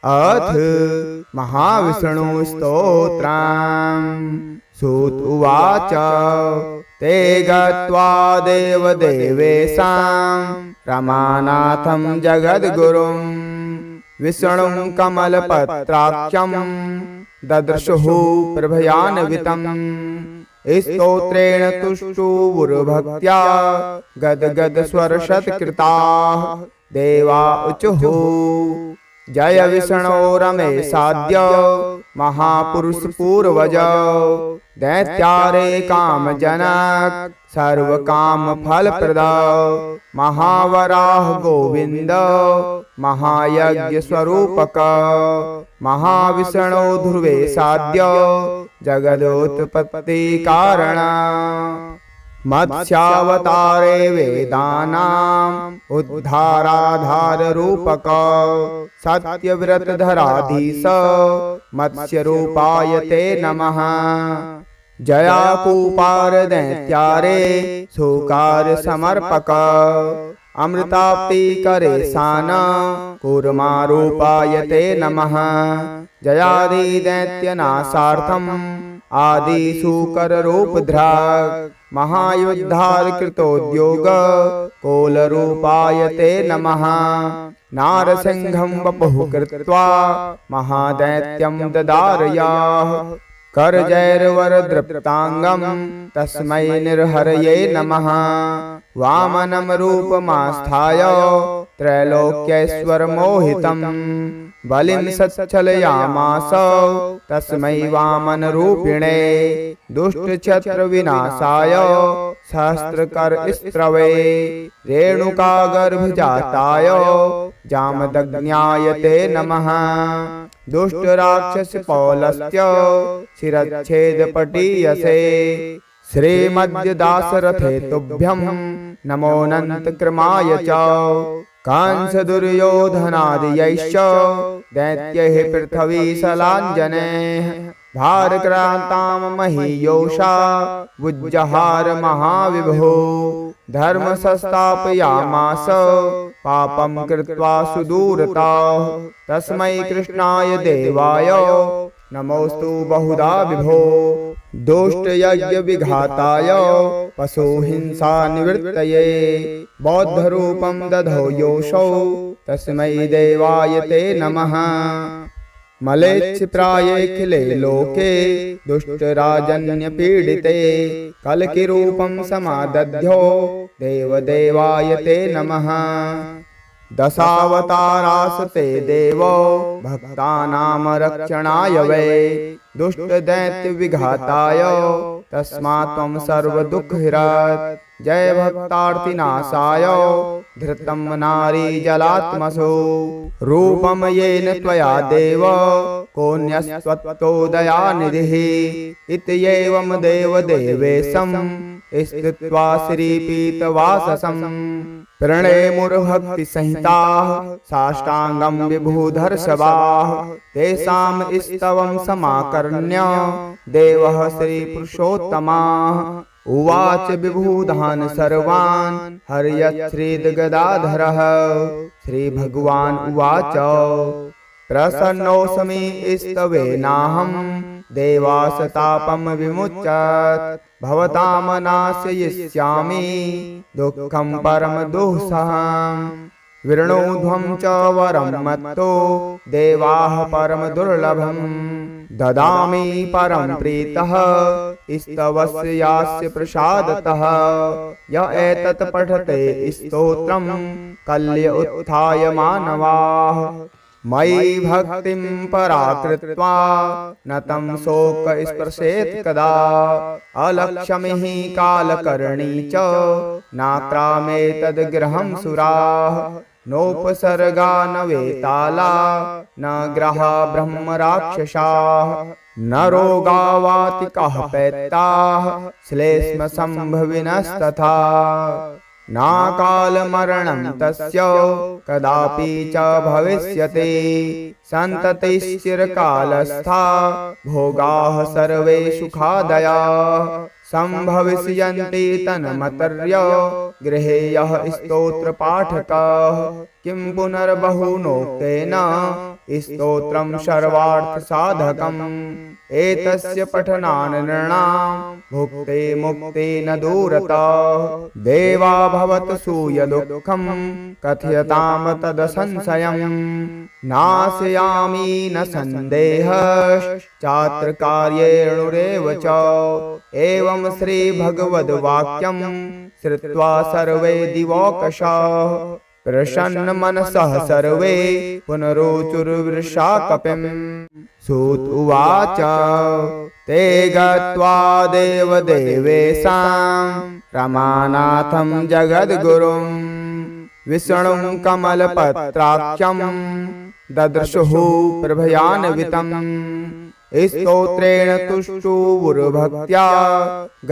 अथ महाविष्णु स्तोत्रम्। सूत उवाच ते गत्वा देवदेवेशां रमानाथं जगद्गुरुं विष्णुं कमलपत्राख्यं ददृशुः प्रभयान्वितं स्तोत्रेण तुष्टुवुर्भक्त्या गद्गदस्वरशतकृताः देवा ऊचुः जय विष्णो रमेशाद्य महापुरुष पूर्वज दैत्यारे कामजनक सर्वकाम फलप्रद महावराह गोविंद महायज्ञ स्वरूपक महाविष्णो ध्रुवेशाद्य जगदोत्पत्ति कारण मत्स्यावतारे वेदानाम् उद्धाराधार रूपक सत्यव्रतधराधीश मत्स्य रूपाय ते नमः जयाकूपार दैत्यारे सुकार समर्पक अमृताप्ति करे सान कूर्मा रूपाय ते नमः जयादि दैत्यनाशार्थम आदि सूकर रूप धृक् महायुद्धार कृतोद्योग कोल रूपाय ते नमः नारसिंहं वपुः कृत्वा महादैत्यं ददारयाः करजैर्वरदृप्तांगं तस्मै निर्हरये नमः वामनं रूपमास्थाय त्रैलोक्यैश्वरमोहितं बलिं सच्छलयामास तस्मै वामन रूपिणे दुष्टछत्र विनाशाय सहस्त्रकर स्त्रवे रेणुकागर्भजाताय जामदग्न्याय ते नमः दुष्टराक्षस पौलस्त्य शिरच्छेदपटीयसे श्रीमद्दासरथे तुभ्यं नमोऽनन्तकृमाय च कंस दुर्योधनादियैश्च दैत्यैः पृथ्वीशलाञ्जनैः भारक्रान्तां महीयोषा वुज्जहार महाविभो धर्म संस्थापयामास पापं कृत्वा सुदूरताः तस्मै कृष्णाय देवाय नमोस्तु बहुधा विभो दुष्टयज्ञ विघाताय पशुहिंसा निवृत्तये बौद्धरूपं दधौ योषौ तस्मै देवाय ते नमः मलेच्छप्रायेऽखिले लोके दुष्टराजन्यपीडिते कल्किरूपं समादध्यो देवदेवाय ते नमः दशावतारास्ते देवो भक्तानां रक्षणाय वै दुष्टदैत्यविघाताय तस्मात् त्वं सर्वदुःखहृत् जय भक्तार्तिनाशाय धृतं नारीजलात्मसु रूपं येन त्वया देव कोऽन्यस्त्वत्तोदयानिधिः इत्येवं देवदेवेशं स्थित्वा श्रीपीतवाससं प्रणेमुर्भक्तिसहिताः साष्टाङ्गं विभूधर्षभाः तेषां स्तवं समाकर्ण्य देवः श्रीपुरुषोत्तमाः उवाच विभूधान् सर्वान् हर्यच्छ्रीद्गदाधरः श्रीभगवान् उवाच प्रसन्नोऽस्मि स्तवेनाहं देवासतापं विमुच्यत भवतां नाशयिष्यामि दुःखं परमदुःसहम् विष्णुध्वं च वरं मत्तो देवाः परमदुर्लभम् ददामि परं प्रीतः स्तवस्य यास्य प्रसादतः य एतत् पठते स्तोत्रं कल्य उत्थाय मानवाः मयि भक्तिं पराकृत्वा न तं शोक स्पर्शेत् कदा अलक्ष्मीः कालकर्णी च नाक्रामेतद्गृहं सुराः नोपसर्गा न वेताला न ग्रहा ब्रह्मराक्षसाः न रोगा वातिकाः पैत्ताः श्लेष्मसम्भविनस्तथा नाकालमरणं तस्य कदापि च भविष्यति सन्ततिश्चिरकालस्था भोगाः सर्वे सुखादयाः संभविष्यन्ति तन्मतर्य गृहे यः स्तोत्रपाठकः किं पुनर्बहुनोक्तेन स्तोत्रं सर्वार्थसाधकम् एतस्य पठनान् नृणां भुक्ते मुक्ते न दूरतः देवा भवत सूय दुःखं कथयतां तदसंशयम् नाशयामि न सन्देहश्चात्र कार्येणुरेव च एवं श्रीभगवद्वाक्यं श्रुत्वा सर्वे दिवौकशाः प्रसन्नमनसः सर्वे पुनरोचुर्वृषा कपिम् सूत उवाच ते गत्वा देवदेवेशां रमानाथं जगद्गुरुं विष्णुं कमलपत्राख्यं ददृशुः प्रभयान्वितम् स्तोत्रेण तुष्टुवुर्भक्त्या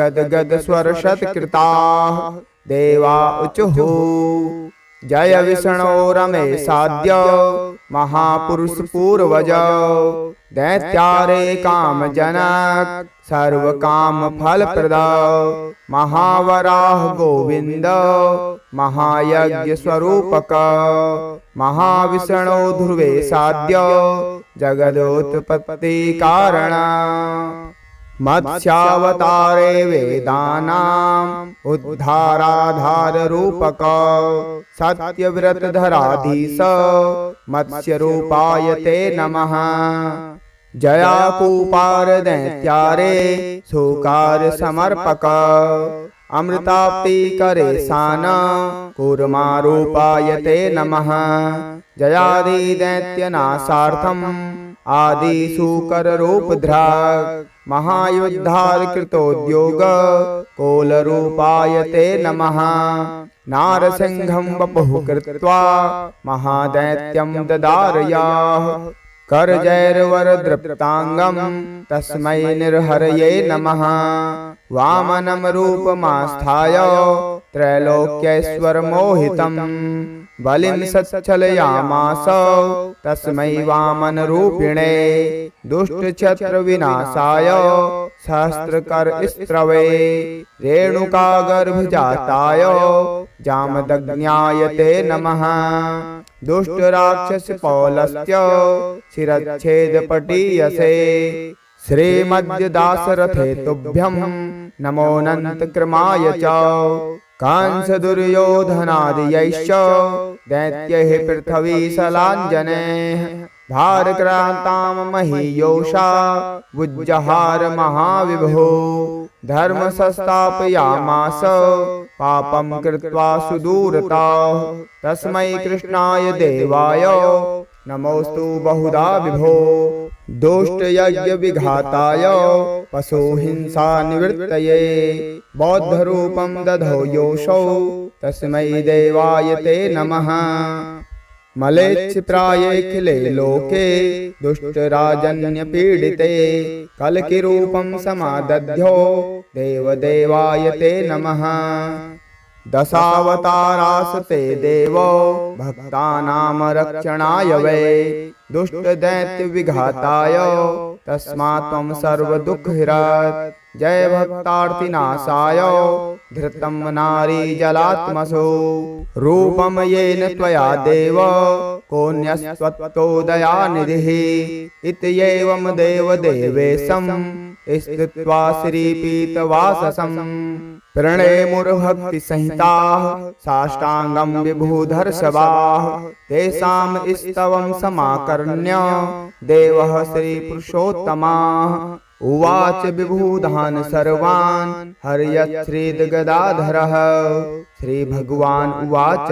गद्गदस्वरशतकृताः देवा ऊचुः जय विष्णो रमेशाद्य महापुरुष पूर्वज दैत्यारे कामजनक सर्वकामफलप्रद महावराह गोविंद महायज्ञ स्वरूपक महाविष्णो ध्रुवेशाद्य जगदोत्पत्ति कारण मत्स्यावतारे वेदानाम् उद्धाराधार रूपक सत्यव्रतधराधीश मत्स्य रूपाय ते नमः जयाकूपार दैत्यारे सुकार समर्पक अमृताप्ति करे सान कूर्मा रूपाय ते नमः जयादि दैत्यनाशार्थम आदि सूकर रूपधृक् महायुद्धार कृतोद्योग कोल रूपाय ते नमः नारसिंहं वपुः कृत्वा महादैत्यं ददारयाः करजैर्वरदृप्तांगं तस्मै निर्हरये नमः वामनं रूपमास्थाय त्रैलोक्यैश्वरमोहितं बलिं सच्छलयामास तस्मै वामनरूपिणे दुष्टछत्रविनाशाय सहस्रकरस्त्रवे रेणुकागर्भजाताय जामदग्न्याय ते नमः दुष्टराक्षसपौलस्य शिरच्छेदपटीयसे श्रीमद्दासरथे तुभ्यं नमोऽनन्तक्रमाय च कंसदुर्योधनादियैश्च दैत्यैः पृथ्वीशलाञ्जनैः भारक्रान्तां महीयोषा वुज्जहार महाविभो धर्म संस्थापयामास पापं कृत्वा सुदूरताः तस्मै कृष्णाय देवाय नमोस्तु बहुधा विभो दुष्टयज्ञ विघाताय पशुहिंसा निवृत्तये बौद्धरूपं दधौ योषौ तस्मै देवाय ते नमः मलेच्छिप्रायेऽखिले लोके दुष्टराजन्यपीडिते कल्किरूपं समादध्यो देवदेवाय ते नमः दशावतारास्ते देवो भक्तानां रक्षणाय वै दुष्टदैत्यविघाताय तस्मात् त्वं सर्वदुःखहृत् जय भक्तार्तिनाशाय धृतं नारीजलात्मसु रूपं येन त्वया देव कोऽन्यस्त्वत्तोदयानिधिः इत्येवं देवदेवेशं स्थित्वा श्रीपीतवाससं प्रणेमुर्भक्तिसंहिताः साष्टाङ्गं विभूधर्षभाः तेषां स्तवं समाकर्ण्य देवः श्रीपुरुषोत्तमाः उवाच विभूधान् सर्वान् हर्यच्छ्रीदगदाधरः श्रीभगवान् उवाच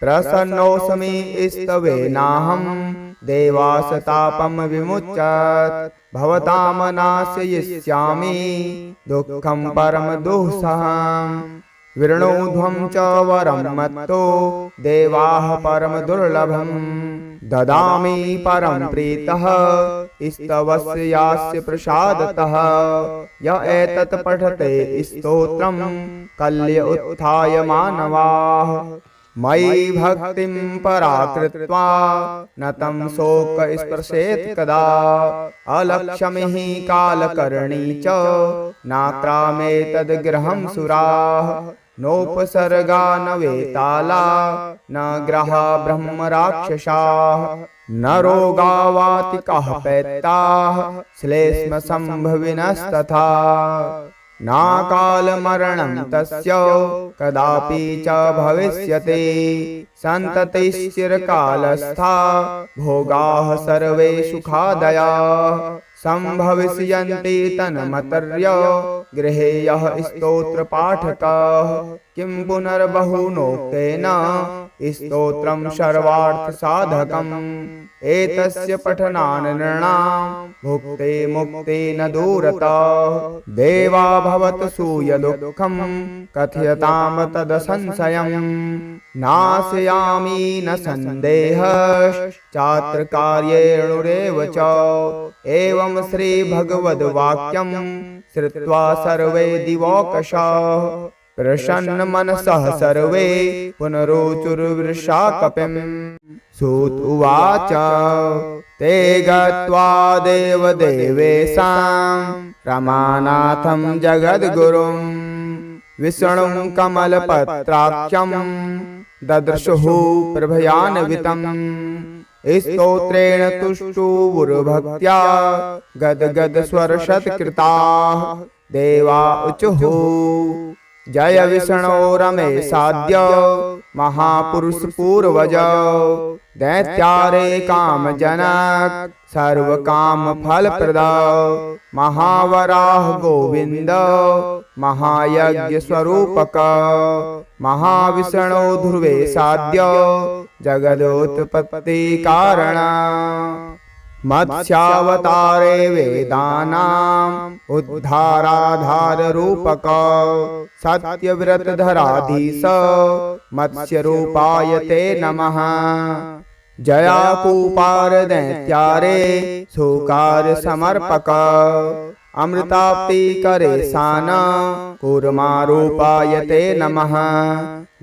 प्रसन्नोऽस्मि स्तवेनाहं देवासतापं विमुच्यत भवतां नाशयिष्यामि दुःखं परमदुःसहं विष्णुध्वं च वरं मत्तो देवाः परमदुर्लभं ददामि परं प्रीतः स्तवस्य यास्य प्रसादतः य एतत् पठते स्तोत्रं कल्य उत्थाय मानवाः मयि भक्तिं पराकृत्वा न तं शोक स्पर्शेत् कदा अलक्ष्मीः कालकर्णी च नाक्रामे तद्गृहं सुराः नोपसर्गा न वेताला न ग्रहा ब्रह्मराक्षसाः न रोगावातिकः पैत्ताः श्लेष्म सम्भविनस्तथा नाकालमरणं तस्य कदापि च भविष्यति सन्ततिश्चिरकालस्था भोगाः सर्वे सुखादयाः सम्भविष्यन्ति तन्मतर्य गृहे यः स्तोत्रपाठकः किं पुनर्बहुनोक्तेन स्तोत्रं सर्वार्थसाधकम् एतस्य पठनान् नृणां भुक्ते मुक्ते न दूरतः देवा भवत सूयदुःखं कथयताम तदसंशयम् नाशयामि न सन्देहश्चात्र कार्येणुरेव च एवं श्रीभगवद्वाक्यं श्रुत्वा सर्वे दिवौकशाः प्रसन्नमनसः सर्वे पुनरोचुर्वृषाकपिम् सूत उवाच ते गत्वा देवदेवेशां रमानाथं जगद्गुरुं विष्णुं कमलपत्राख्यं ददृशुः प्रभयान्वितं स्तोत्रेण तुष्टुवुर्भक्त्या गद्गदस्वरशतकृताः देवा ऊचुः जय विष्णो रमेशाद्य महापुरुष पूर्वज दैत्यारे कामजनक सर्वकाम फलप्रद महावराह गोविंद महायज्ञ स्वरूपक महाविष्णो ध्रुवे साद्य जगदोत्पत्ति कारण मत्स्यावतारे वेदानाम् उद्धाराधार रूपक सत्यव्रतधराधीश मत्स्य रूपाय ते नमः जयाकूपार दैत्यारे सुकार समर्पक अमृताप्ति करे सान कूर्मा रूपाय ते नमः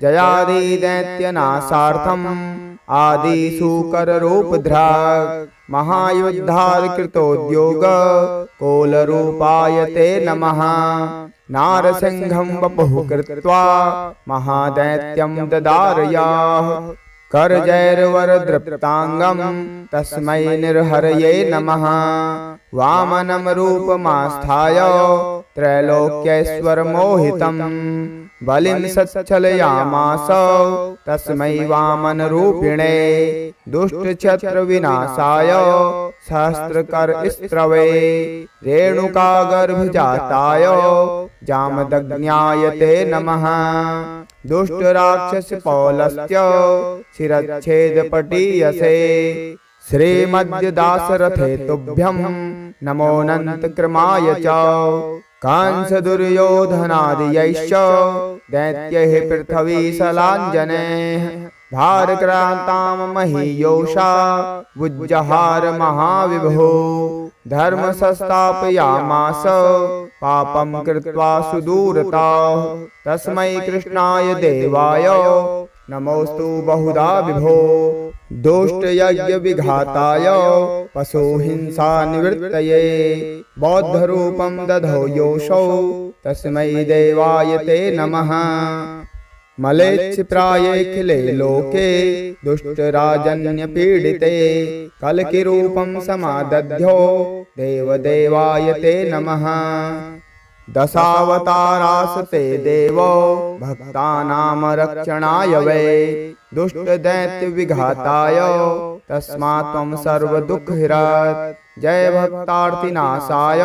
जयादि दैत्यनाशार्थम् आदि सूकर रूपधृक् महायुद्धार कृतोद्योग कोलरूपाय ते नमः नारसिंहं वपुः कृत्वा महादैत्यं ददारयाः करजैर्वरदृप्तांगं तस्मै निर्हरये नमः वामनं रूपमास्थाय त्रैलोक्यैश्वरमोहितं बलिं सच्छलयामास तस्मै वामनरूपिणे दुष्टछत्रविनाशाय सहस्रकरस्त्रवे रेणुकागर्भजाताय जामदग्न्याय ते नमः दुष्टराक्षसपौलस्य शिरच्छेदपटीयसे श्रीमद्दासरथे तुभ्यं नमोऽनन्तक्रमाय च कंस दुर्योधनादियैश्च दैत्यैः पृथ्वीशलाञ्जनैः भारक्रान्तां महीयोषा बुज्जहार महाविभो धर्म संस्थापयामास पापं कृत्वा सुदूरताः तस्मै कृष्णाय देवाय नमोस्तु बहुधा विभो दुष्टयज्ञ विघाताय पशुहिंसा निवृत्तये बौद्धरूपं दधौ योऽसौ तस्मै देवाय ते नमः मलेच्छप्रायेऽखिले लोके दुष्टराजन्यपीडिते कल्किरूपं समादध्यो देवदेवाय ते नमः दशावतारास्ते देवो भक्तानां रक्षणाय वै दुष्टदैत्यविघाताय तस्मात् त्वं सर्वदुःखहृत् जय भक्तार्तिनाशाय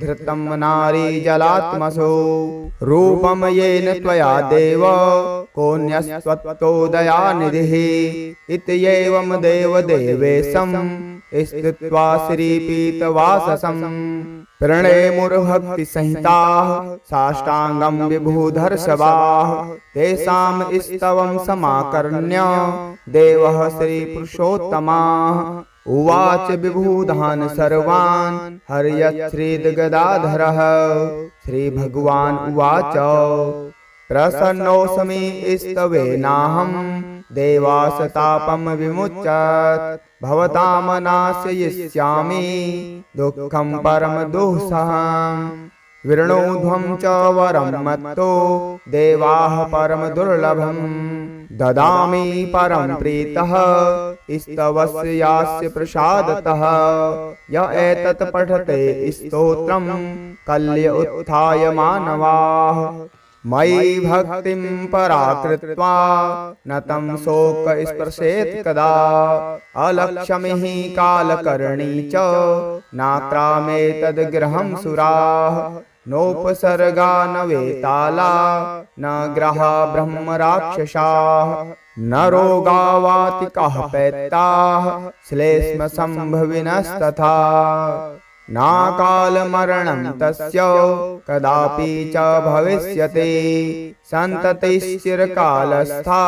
धृतं नारीजलात्मसो रूपं येन त्वया देव कोऽन्यस्त्वत्तोदयानिधिः इत्येवं देवदेवेशं स्थित्वा श्रीपीतवाससं प्रणेमुर्भक्तिसंहिताः साष्टाङ्गं विभूधर्षभाः तेषां स्तवं समाकर्ण्य देवः श्रीपुरुषोत्तमाः उवाच विभूधान् सर्वान् हर्यच्छ्रीदगदाधरः श्रीभगवान् उवाच प्रसन्नोऽस्मि स्तवेनाहं देवासतापं विमुच्यत भवतां नाशयिष्यामि दुःखं परमदुःसहम् विरणोध्वं च वरं मत्तो देवाः परम दुर्लभम् ददामि परं प्रीतः स्तवस्य यास्य प्रसादतः य एतत् पठते स्तोत्रं कल्य उत्थाय मानवाः मयि भक्तिं पराकृत्वा न तं शोक स्पर्शेत् कदा अलक्ष्मीः कालकर्णी च नाक्रामेतद्गृहं सुराः नोपसर्गा न वेताला न ग्रहा ब्रह्म राक्षसाः न रोगा वातिकाः पैत्ताः श्लेष्म संभविनस्तथा नाकालमरणं तस्य कदापि च भविष्यति सन्ततिश्चिरकालस्था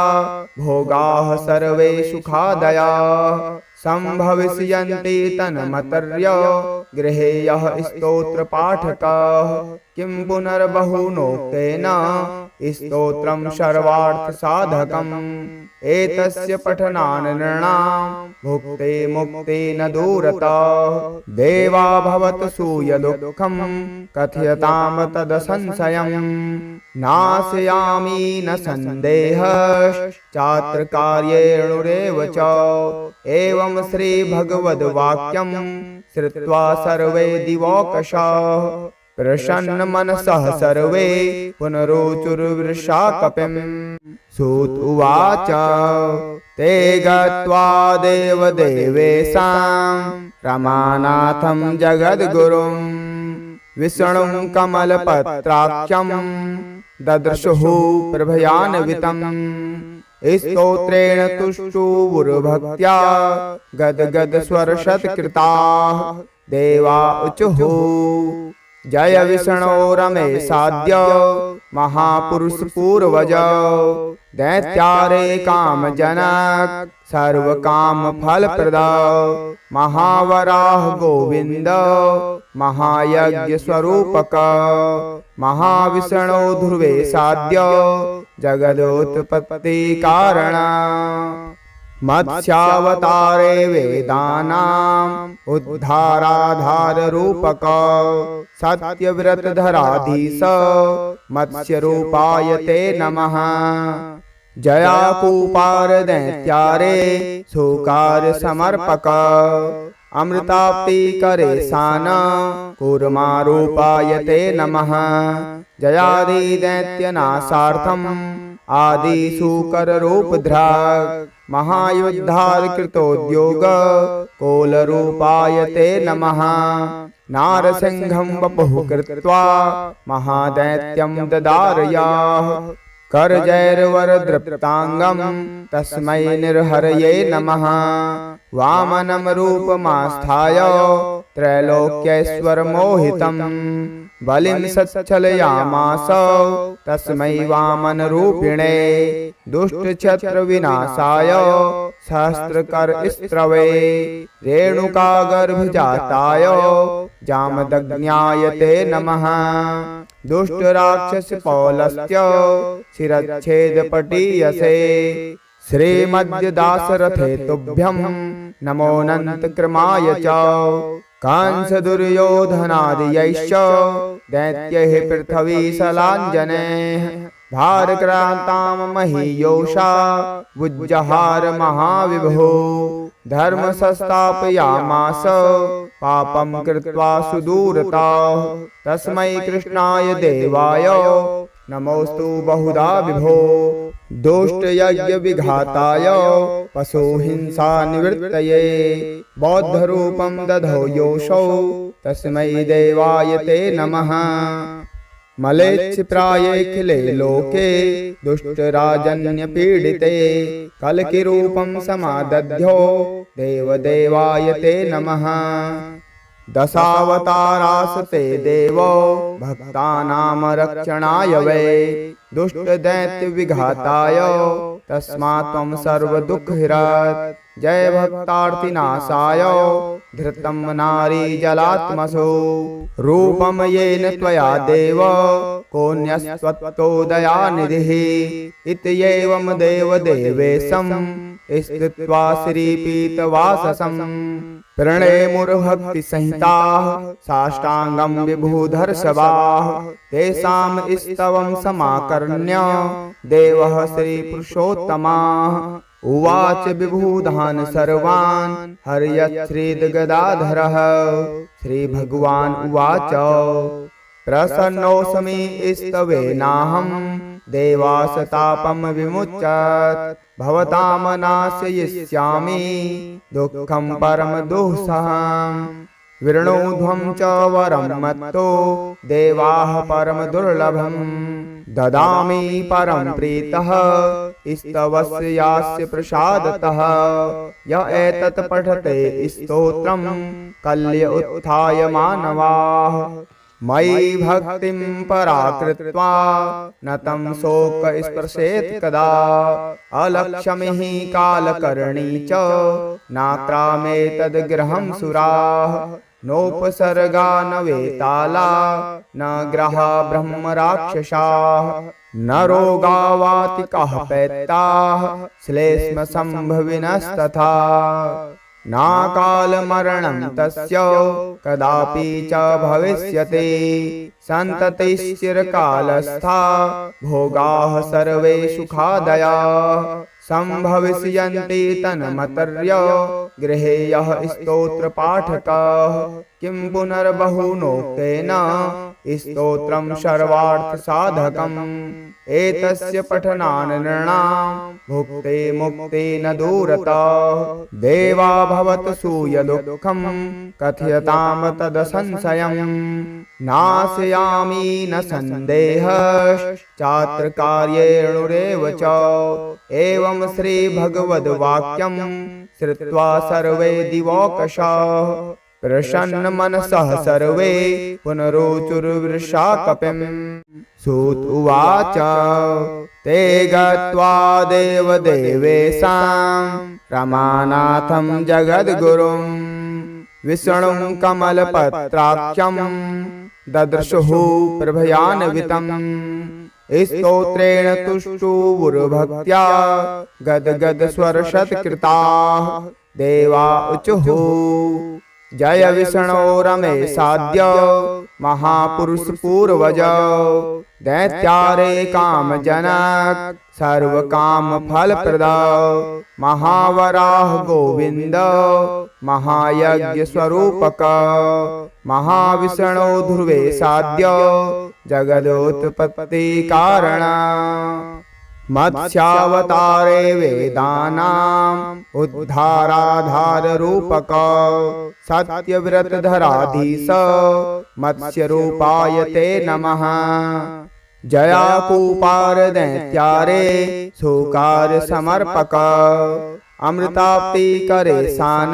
भोगाः सर्वे सुखादयाः संभविष्यन्ति तन्मतर्य गृहे यः स्तोत्रपाठकः किं पुनर्बहुनोक्तेन स्तोत्रं सर्वार्थसाधकम् एतस्य पठनान् नृणां भुक्ते मुक्ते न दूरतः देवा भवतु सूयदुःखं कथयतां तदसंशयम् नाशयामि न सन्देहश्चात्र कार्येणुरेव च एवं श्रीभगवद्वाक्यं श्रुत्वा सर्वे दिवौकशाः प्रसन्न मनसः सर्वे पुनरोचुर्वृषा कपिम् सूत उवाच ते गत्वा देवदेवेशां रमानाथं जगद्गुरुं विष्णुं कमलपत्राख्यं ददृशुः प्रभयान्वितं स्तोत्रेण तुष्टुवुर्भक्त्या गद्गदस्वरशतकृताः देवा ऊचुः जय विष्णो रमेशाद्य महापुरुष पूर्वज दैत्यारे कामजनक सर्वकाम फलप्रद महावराह गोविंद महायज्ञ स्वरूपक महाविष्णो ध्रुवेशाद्य जगदोत्पत्ति कारण मत्स्यावतारे वेदानाम् उद्धाराधाररूपक सत्यव्रतधराधीश मत्स्यरूपाय ते नमः जयाकूपार दैत्यारे सुकार समर्पक अमृताप्ति करे सान कूर्मारूपाय ते नमः जयादि दैत्यनाशार्थम् आदिशूकर रूपधृक् महायुद्धात् कृतोद्योग कोलरूपाय ते नमः नारसिंहं वपुः कृत्वा महादैत्यं ददारयाः करजैर्वरदृप्ताङ्गं तस्मै निर्हरये नमः वामनं रूपमास्थाय त्रैलोक्यैश्वरमोहितं बलिं सच्छलयामास तस्मै वामनरूपिणे दुष्टछत्रविनाशाय सहस्रकरस्त्रवे रेणुकागर्भजाताय जामदग्न्याय ते नमः दुष्टराक्षसपौलस्य शिरच्छेदपटीयसे श्रीमद्दासरथे तुभ्यं नमोऽनन्तकृमाय च कंसदुर्योधनादियैश्च दैत्यैः पृथ्वीशलाञ्जनैः भारक्रान्तां महीयोषा बुज्जहार महाविभो धर्म संस्थापयामास पापं कृत्वा सुदूरताः तस्मै कृष्णाय देवाय नमोस्तु बहुधा विभो दुष्टयज्ञ विघाताय पशुहिंसा निवृत्तये बौद्धरूपं दधौ योषौ तस्मै देवाय ते नमः मलेच्छिप्रायेऽखिले लोके दुष्टराजन्यपीडिते कल्किरूपं समादध्यो देवदेवाय ते नमः दशावतारास्ते देवो भक्तानां रक्षणाय वै दुष्टदैत्यविघाताय तस्मात् त्वं सर्वदुःखहृत् जय भक्तार्तिनाशाय धृतं नारीजलात्मसो रूपं येन त्वया देव कोऽन्यस्त्वत्तो दयानिधिः इत्येवं देवदेवेशं स्थित्वा श्रीपीतवाससं प्रणेमुर्भक्तिसंहिताः साष्टाङ्गं विभूधर्षभाः तेषां स्तवं समाकर्ण्य देवः श्रीपुरुषोत्तमाः उवाच विभूधान् सर्वान् हर्यच्छ्रीद्गदाधरः श्रीभगवान् उवाच प्रसन्नोऽस्मि स्तवेनाहं देवासतापं विमुच्यत भवतां नाशयिष्यामि दुःखं परमदुःसहं विरणोध्वं च वरं मत्तो देवाः परमदुर्लभं ददामि परं प्रीतः स्तवस्य यास्य प्रसादतः य एतत् पठते स्तोत्रं कल्य उत्थाय मानवाः मयि भक्तिं पराकृत्वा न तं शोक स्पर्शेत् कदा अलक्ष्मीः कालकर्णी च नाक्रामेतद्गृहं सुराः नोपसर्गा न वेताला न ग्रहा ब्रह्मराक्षसाः न रोगा वातिकाः पैत्ताः श्लेष्मसम्भविनस्तथा नाकालमरणं तस्य कदापि च भविष्यति सन्ततिश्चिरकालस्था भोगाः सर्वे सुखादयाः सम्भविष्यन्ति तन्मतर्य गृहे यः स्तोत्रपाठकः किं पुनर्बहुनोक्तेन स्तोत्रं सर्वार्थसाधकम् एतस्य पठनान् नृणां भुक्ते मुक्ते न दूरतः देवा भवतु सूयदुःखं कथयतां तदसंशयम् नाशयामि न सन्देहश्चात्र कार्येणुरेव च एवं श्रीभगवद्वाक्यं श्रुत्वा सर्वे दिवौकशाः प्रसन्नमनसः सर्वे पुनरोचुर्वृषाकपिम् सूत उवाच ते गत्वा देवदेवेशां रमानाथं जगद्गुरुं विष्णुं कमलपत्राख्यं ददृशुः प्रभयान्वितम् स्तोत्रेण तुष्टुवुर्भक्त्या गद्गदस्वरशतकृताः देवा ऊचुः जय विष्णो रमेशाद्य महापुरुष पूर्वज दैत्यारे कामजनक सर्वकामफलप्रद महावराह गोविंद महायज्ञस्वरूपक महाविष्णो ध्रुवेशाद्य जगदोत्पत्ति कारण मत्स्यावतारे वेदानाम् उद्धाराधाररूपक सत्यव्रतधराधीश मत्स्यरूपाय ते नमः जयाकूपार दैत्यारे सुकार समर्पक अमृताप्ति करे सान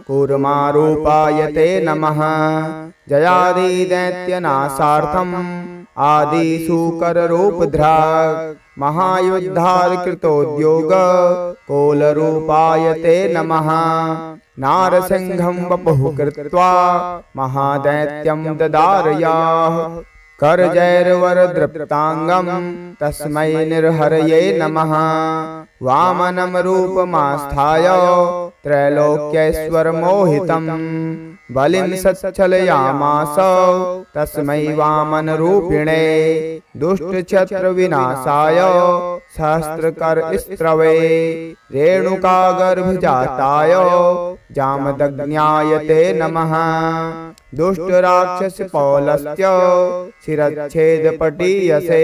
कूर्मारूपाय ते नमः जयादि दैत्यनाशार्थम् आदिशूकर रूपधृक् महायुद्धात् कृतोद्योग कोलरूपाय ते नमः नारसिंहं वपुः कृत्वा महादैत्यं ददारयाः करजैर्वरदृप्ताङ्गं तस्मै निर्हरये नमः वामनं रूपमास्थाय त्रैलोक्यैश्वरमोहितं बलिं सच्छलयामास तस्मै वामनरूपिणे दुष्टक्षत्रविनाशाय सहस्रकरस्त्रवे रेणुकागर्भजाताय जामदग्न्याय ते नमः दुष्टराक्षसपौलस्य शिरच्छेदपटीयसे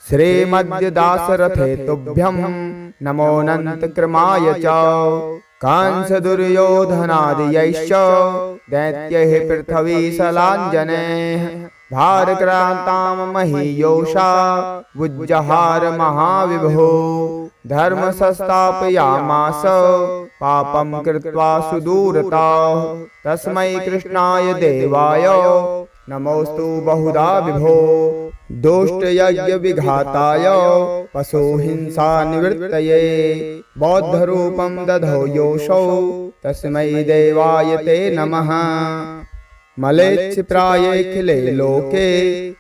श्रीमद्दासरथे तुभ्यं नमोऽनन्तकृमाय च कंसदुर्योधनादियैश्च दैत्यैः पृथ्वीशलाञ्जनैः भारक्रान्तां महीयोषा बुज्जहार महाविभो धर्म संस्थापयामास पापं कृत्वा सुदूरताः तस्मै कृष्णाय देवाय नमोस्तु बहुधा विभो दुष्टयज्ञविघाताय पशुहिंसा निवृत्तये बौद्धरूपं दधौ योऽसौ तस्मै देवाय ते नमः मलेच्छिप्रायेऽखिले लोके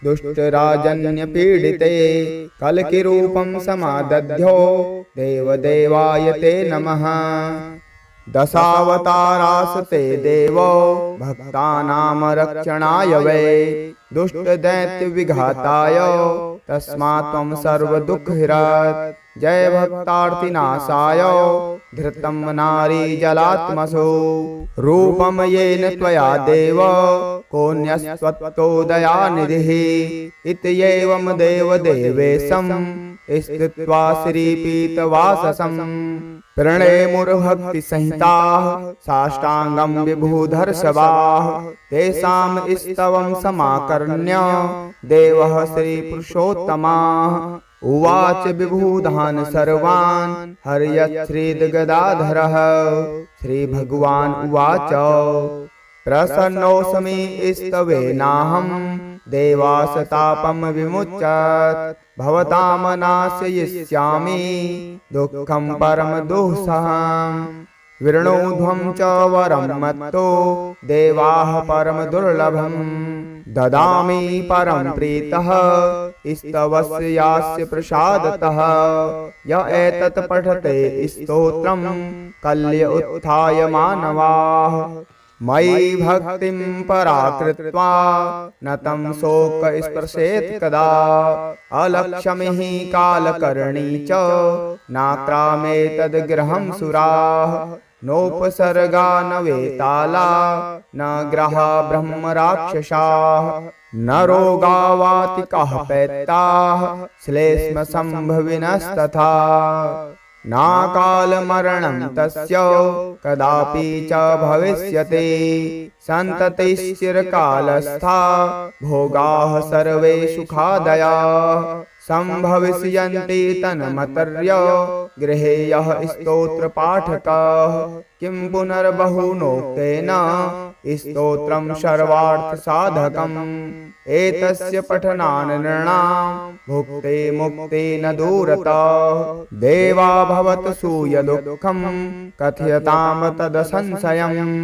दुष्टराजन्यपीडिते कल्किरूपं समादध्यो देवदेवाय ते नमः। दशावतारास्ते देवो भक्तानां रक्षणाय वै दुष्टदैत्यविघाताय तस्मात् त्वं सर्वदुःखहृत्। जय भक्तार्तिनाशाय धृतं नारीजलात्मसो रूपं येन त्वया देव कोऽन्यस्त्वत्तो दयानिधिः। इत्येवं देवदेवेशं स्थित्वा श्रीपीतवाससं प्रणेमुर्भक्तिसंहिताः साष्टाङ्गं विभूधर्षभाः। तेषां स्तवं समाकर्ण्य देवः श्रीपुरुषोत्तमाः उवाच विभूधान् सर्वान् हर्यच्छ्रीद्गदाधरः। श्रीभगवान् उवाच प्रसन्नोऽस्मि स्तवेनाहं देवासतापं विमुच्यत भवतां नाशयिष्यामि दुःखं परमदुःसहम्। विष्णुध्वं च वरं मत्तो देवाः परमदुर्लभं ददामि परं प्रीतः स्तवस्य यास्य प्रसादतः। य एतत् पठते स्तोत्रं कल्य उत्थाय मानवाः मयि भक्तिं पराकृत्वा न तं शोक स्पर्शेत् कदा। अलक्ष्मीः कालकर्णी च नाक्रामेतद्गृहं सुराः नोपसर्गा न वेताला न ग्रहा ब्रह्मराक्षसाः न रोगा वातिकाः पैत्ताः श्लेष्मसम्भविनस्तथा। नाकालमरणं तस्य कदापि च भविष्यति सन्ततिश्चिरकालस्था भोगाः सर्वे सुखादयाः सम्भविष्यन्ति तन्मतर्य गृहे यः स्तोत्रपाठकः। किं पुनर्बहुनोक्तेन स्तोत्रं सर्वार्थसाधकम् एतस्य पठनान् नृणां भुक्ते मुक्ते न दूरतः। देवा भवत सूयदुःखं कथयतां तदसंशयम्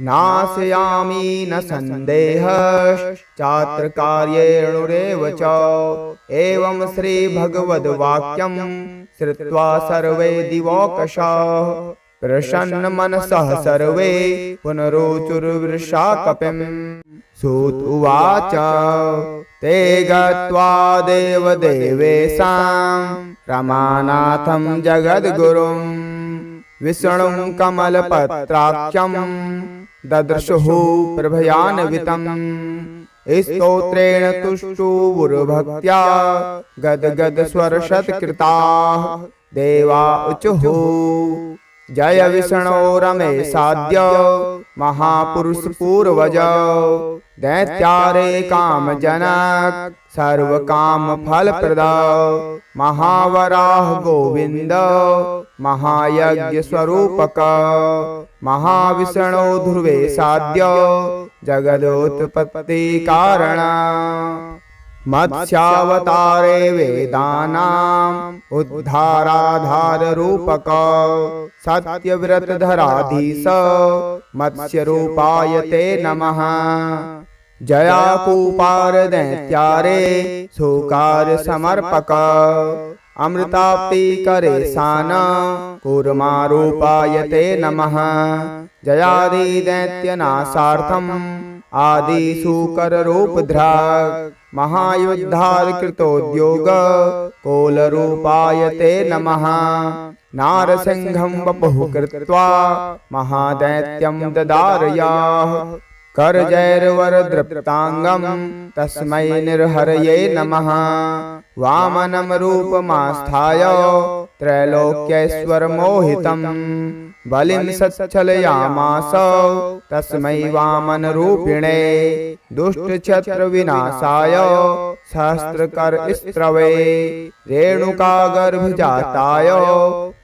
नाशयामि न सन्देहश्चात्र कार्येणुरेव च। एवं श्रीभगवद्वाक्यं श्रुत्वा सर्वे दिवौकशाः प्रसन्नमनसः सर्वे पुनरोचुर्वृषाकपिम्। सूत उवाच ते गत्वा देवदेवेशां रमानाथं जगद्गुरुं विष्णुं कमलपत्राख्यं ददृशुः प्रभयान्वितं। स्तोत्रेण तुष्टुवुर्भक्त्या गद्गदस्वरशतकृताः देवा ऊचुः जय विष्णो रमेशाद्य महापुरुषपूर्वज। दैत्यारे कामजनक सर्वकामफलप्रद महावराह गोविंद महायज्ञस्वरूपक। महाविष्णो ध्रुवेशाद्य जगदोत्पत्ति कारण। मत्स्यावतारे वेदानाम् उद्धाराधाररूपक। सत्यव्रतधराधीश मत्स्यरूपाय ते नमः। जयाकूपार दैत्यारे सुकार समर्पक। अमृताप्ति करे सान कूर्मारूपाय ते नमः। जयादि दैत्यनाशार्थम् आदिशूकररूपधृक् महायुद्धार्कृतोद्योग कोलरूपाय ते नमः। नारसिंहं वपुः कृत्वा महादैत्यं ददारयाः। करजैर्वरदृप्ताङ्गं तस्मै निर्हरये नमः। वामनं रूपमास्थाय त्रैलोक्यैश्वरमोहितं बलिं सच्छलयामास तस्मै वामनरूपिणे। दुष्टक्षत्रविनाशाय सहस्रकरस्त्रवे रेणुकागर्भजाताय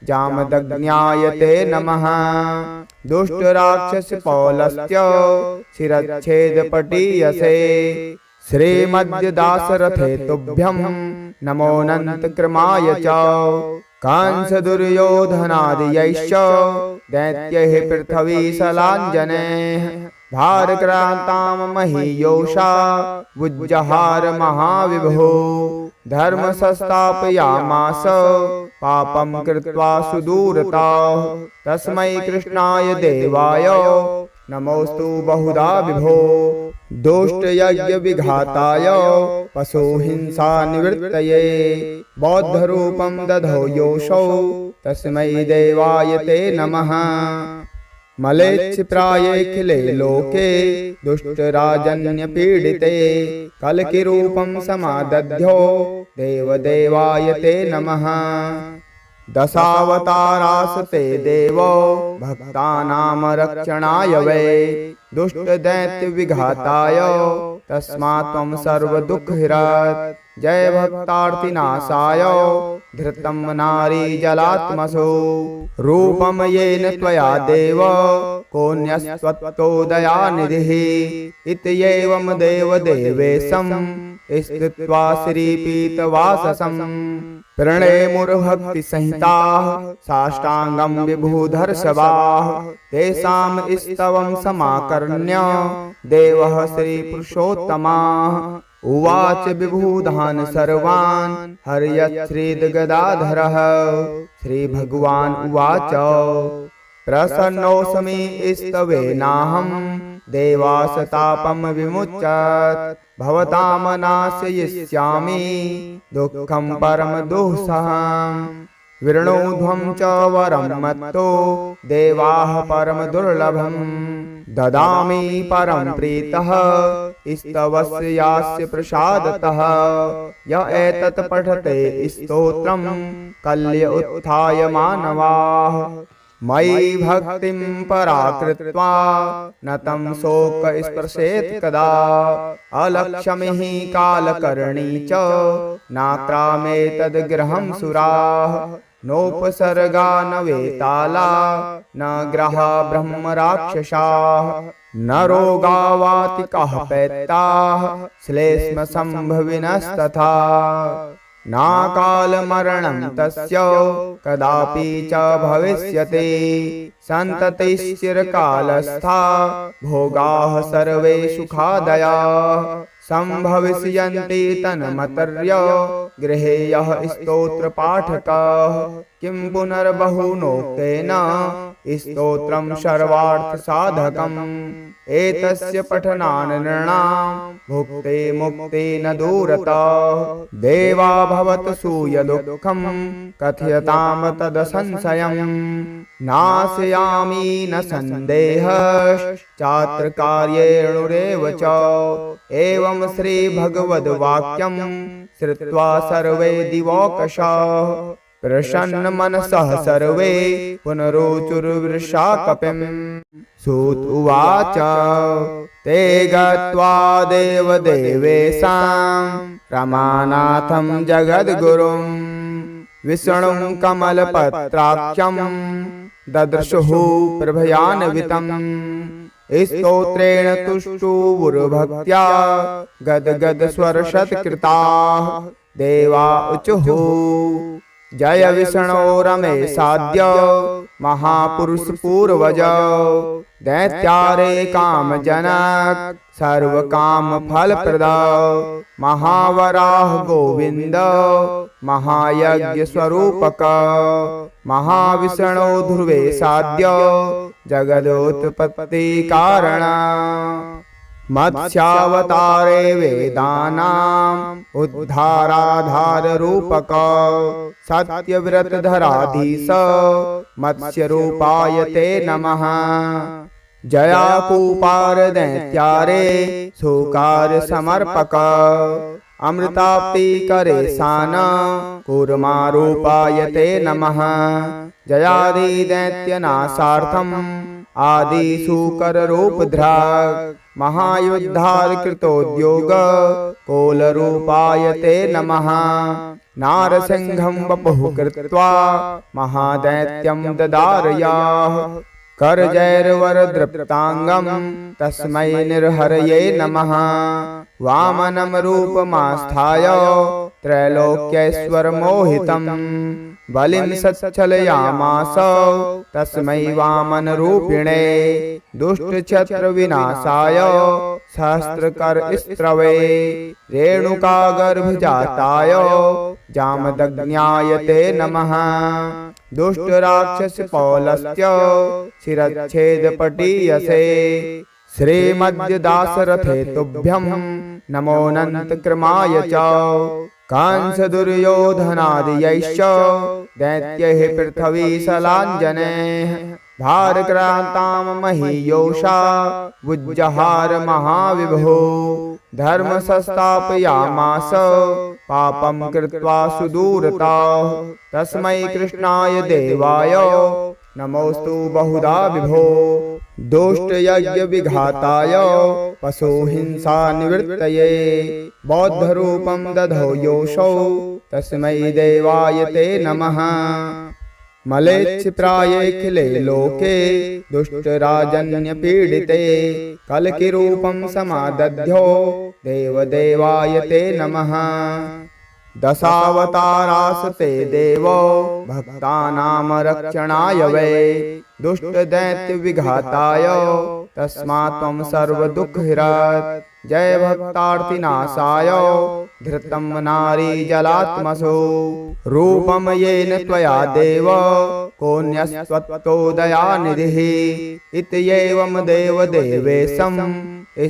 जामदग्न्याय ते नमः। दुष्टराक्षसपौलस्य शिरच्छेदपटीयसे श्रीमद्दासरथे तुभ्यं नमोऽनन्तकृमाय च। कंसदुर्योधनादियैश्च दैत्यैः पृथ्वीशलाञ्जनैः भारक्रान्तां महीयोषा वुज्जहार महाविभो धर्म संस्थापयामास पापं कृत्वा सुदूरताः तस्मै कृष्णाय देवाय नमोस्तु बहुधा विभो दुष्टयज्ञ विघाताय पशुहिंसा निवृत्तये बौद्धरूपं दधौ योऽसौ तस्मै देवाय ते नमः मलेच्छिप्रायेऽखिले लोके दुष्टराजन्यपीडिते कल्किरूपं समादध्यो देवदेवाय ते नमः दशावतारास्ते देवो भक्तानां रक्षणाय वै दुष्टदैत्यविघाताय तस्मात् त्वं सर्वदुःखहृत् जय भक्तार्तिनाशाय धृतं नारीजलात्मसो रूपं येन त्वया देव कोऽन्यस्त्वत्तो दयानिधिः इत्येवं देवदेवेशं स्थित्वा श्रीपीतवाससं प्रणेमुर्भक्तिसहिताः साष्टाङ्गं विभूधर्षभाः तेषां स्तवं समाकर्ण्य देवः श्रीपुरुषोत्तमाः उवाच विभूधान् सर्वान् हर्यच्छ्रीद्गदाधरः श्रीभगवान् उवाच प्रसन्नोऽस्मि स्तवेनाहं देवासतापं विमुच्यत भवतां नाशयिष्यामि दुःखं परमदुःसहम् विष्णुध्वं च वरं मत्तो देवाः परमदुर्लभम् ददामि परं प्रीतः स्तवस्य यास्य प्रसादतः य एतत् पठते स्तोत्रं कल्य उत्थाय मानवाः मयि भक्तिं पराकृत्वा न तं शोक स्पर्शेत् कदा अलक्ष्मीः कालकर्णी च नाक्रामेतद्गृहं सुराः नोपसर्गा न वेताला न ग्रहा ब्रह्मराक्षसाः न रोगा वातिकाः पैत्ताः श्लेष्मसम्भविनस्तथा नाकालमरणं तस्य कदापि च भविष्यति सन्ततिश्चिरकालस्था भोगाः सर्वे सुखादयाः सम्भविष्यन्ति तन्मतर्य गृहे यः स्तोत्रपाठकः किं पुनर्बहुनोक्तेन स्तोत्रं सर्वार्थसाधकम् एतस्य पठनान् नृणां भुक्ते मुक्ते न दूरतः देवा भवत सूयदुःखं कथयतां तदसंशयम् नाशयामि न सन्देहश्चात्र कार्येणुरेव च एवं श्रीभगवद्वाक्यं श्रुत्वा सर्वे दिवौकशाः प्रसन्नमनसः सर्वे पुनरोचुर्वृषाकपिम् सूत उवाच ते गत्वा देवदेवेशां रमानाथं जगद्गुरुं विष्णुं कमलपत्राक्षं ददृशुः प्रभयान्वितं स्तोत्रेण तुष्टुवुर्भक्त्या गद्गदस्वरशतकृताः देवा ऊचुः जय विष्णो रमेशाद्य महापुरुष पूर्वज दैत्यारे कामजनक सर्वकाम फलप्रद महावराह गोविंद महायज्ञ स्वरूपक महाविष्णो ध्रुवेशाद्य जगदोत्पत्ति कारण मत्स्यावतारे वेदानाम् उद्धाराधार रूपक सत्यव्रतधराधीश मत्स्यरूपाय ते नमः जयाकूपार दैत्यारे सुकार समर्पक अमृताप्ति करे सान कूर्मारूपाय ते नमः जयादि दैत्यनाशार्थम् आदिशूकर रूपधृक् महायुद्धात् कृतोद्योग कोलरूपाय ते नमः नारसिंहं वपुः कृत्वा महादैत्यं ददारयाः करजैर्वरदृप्ताङ्गं तस्मै निर्हरये नमः वामनं रूपमास्थाय त्रैलोक्यैश्वरमोहितं बलिं सच्छलयामास तस्मै वामनरूपिणे दुष्टक्षत्रविनाशाय सहस्रकरस्त्रवे रेणुकागर्भजाताय जामदग्न्याय ते नमः दुष्टराक्षसपौलस्य शिरच्छेदपटीयसे श्रीमद्दासरथे तुभ्यं नमोऽनन्तकृमाय च कंसदुर्योधनादियैश्च दैत्यैः पृथ्वीशलाञ्जनैः भारक्रान्तां महीयोषा वुज्जहार महाविभो धर्म संस्थापयामास पापं कृत्वा सुदूरताः तस्मै कृष्णाय देवाय नमोस्तु बहुधा विभो दुष्टयज्ञ विघाताय पशुहिंसा निवृत्तये बौद्धरूपं दधौ योषौ तस्मै देवाय ते नमः मलेच्छिप्रायेऽखिले लोके दुष्टराजन्यपीडिते कल्किरूपं समादध्यो देवदेवाय ते नमः दशावतारास्ते देवो भक्तानां रक्षणाय वै दुष्टदैत्यविघाताय तस्मात् त्वं सर्वदुःखहृत् जय भक्तार्तिनाशाय धृतं नारीजलात्मसु रूपं येन त्वया देव कोऽन्यस्त्वत्तो दयानिधिः इत्येवं देवदेवेशं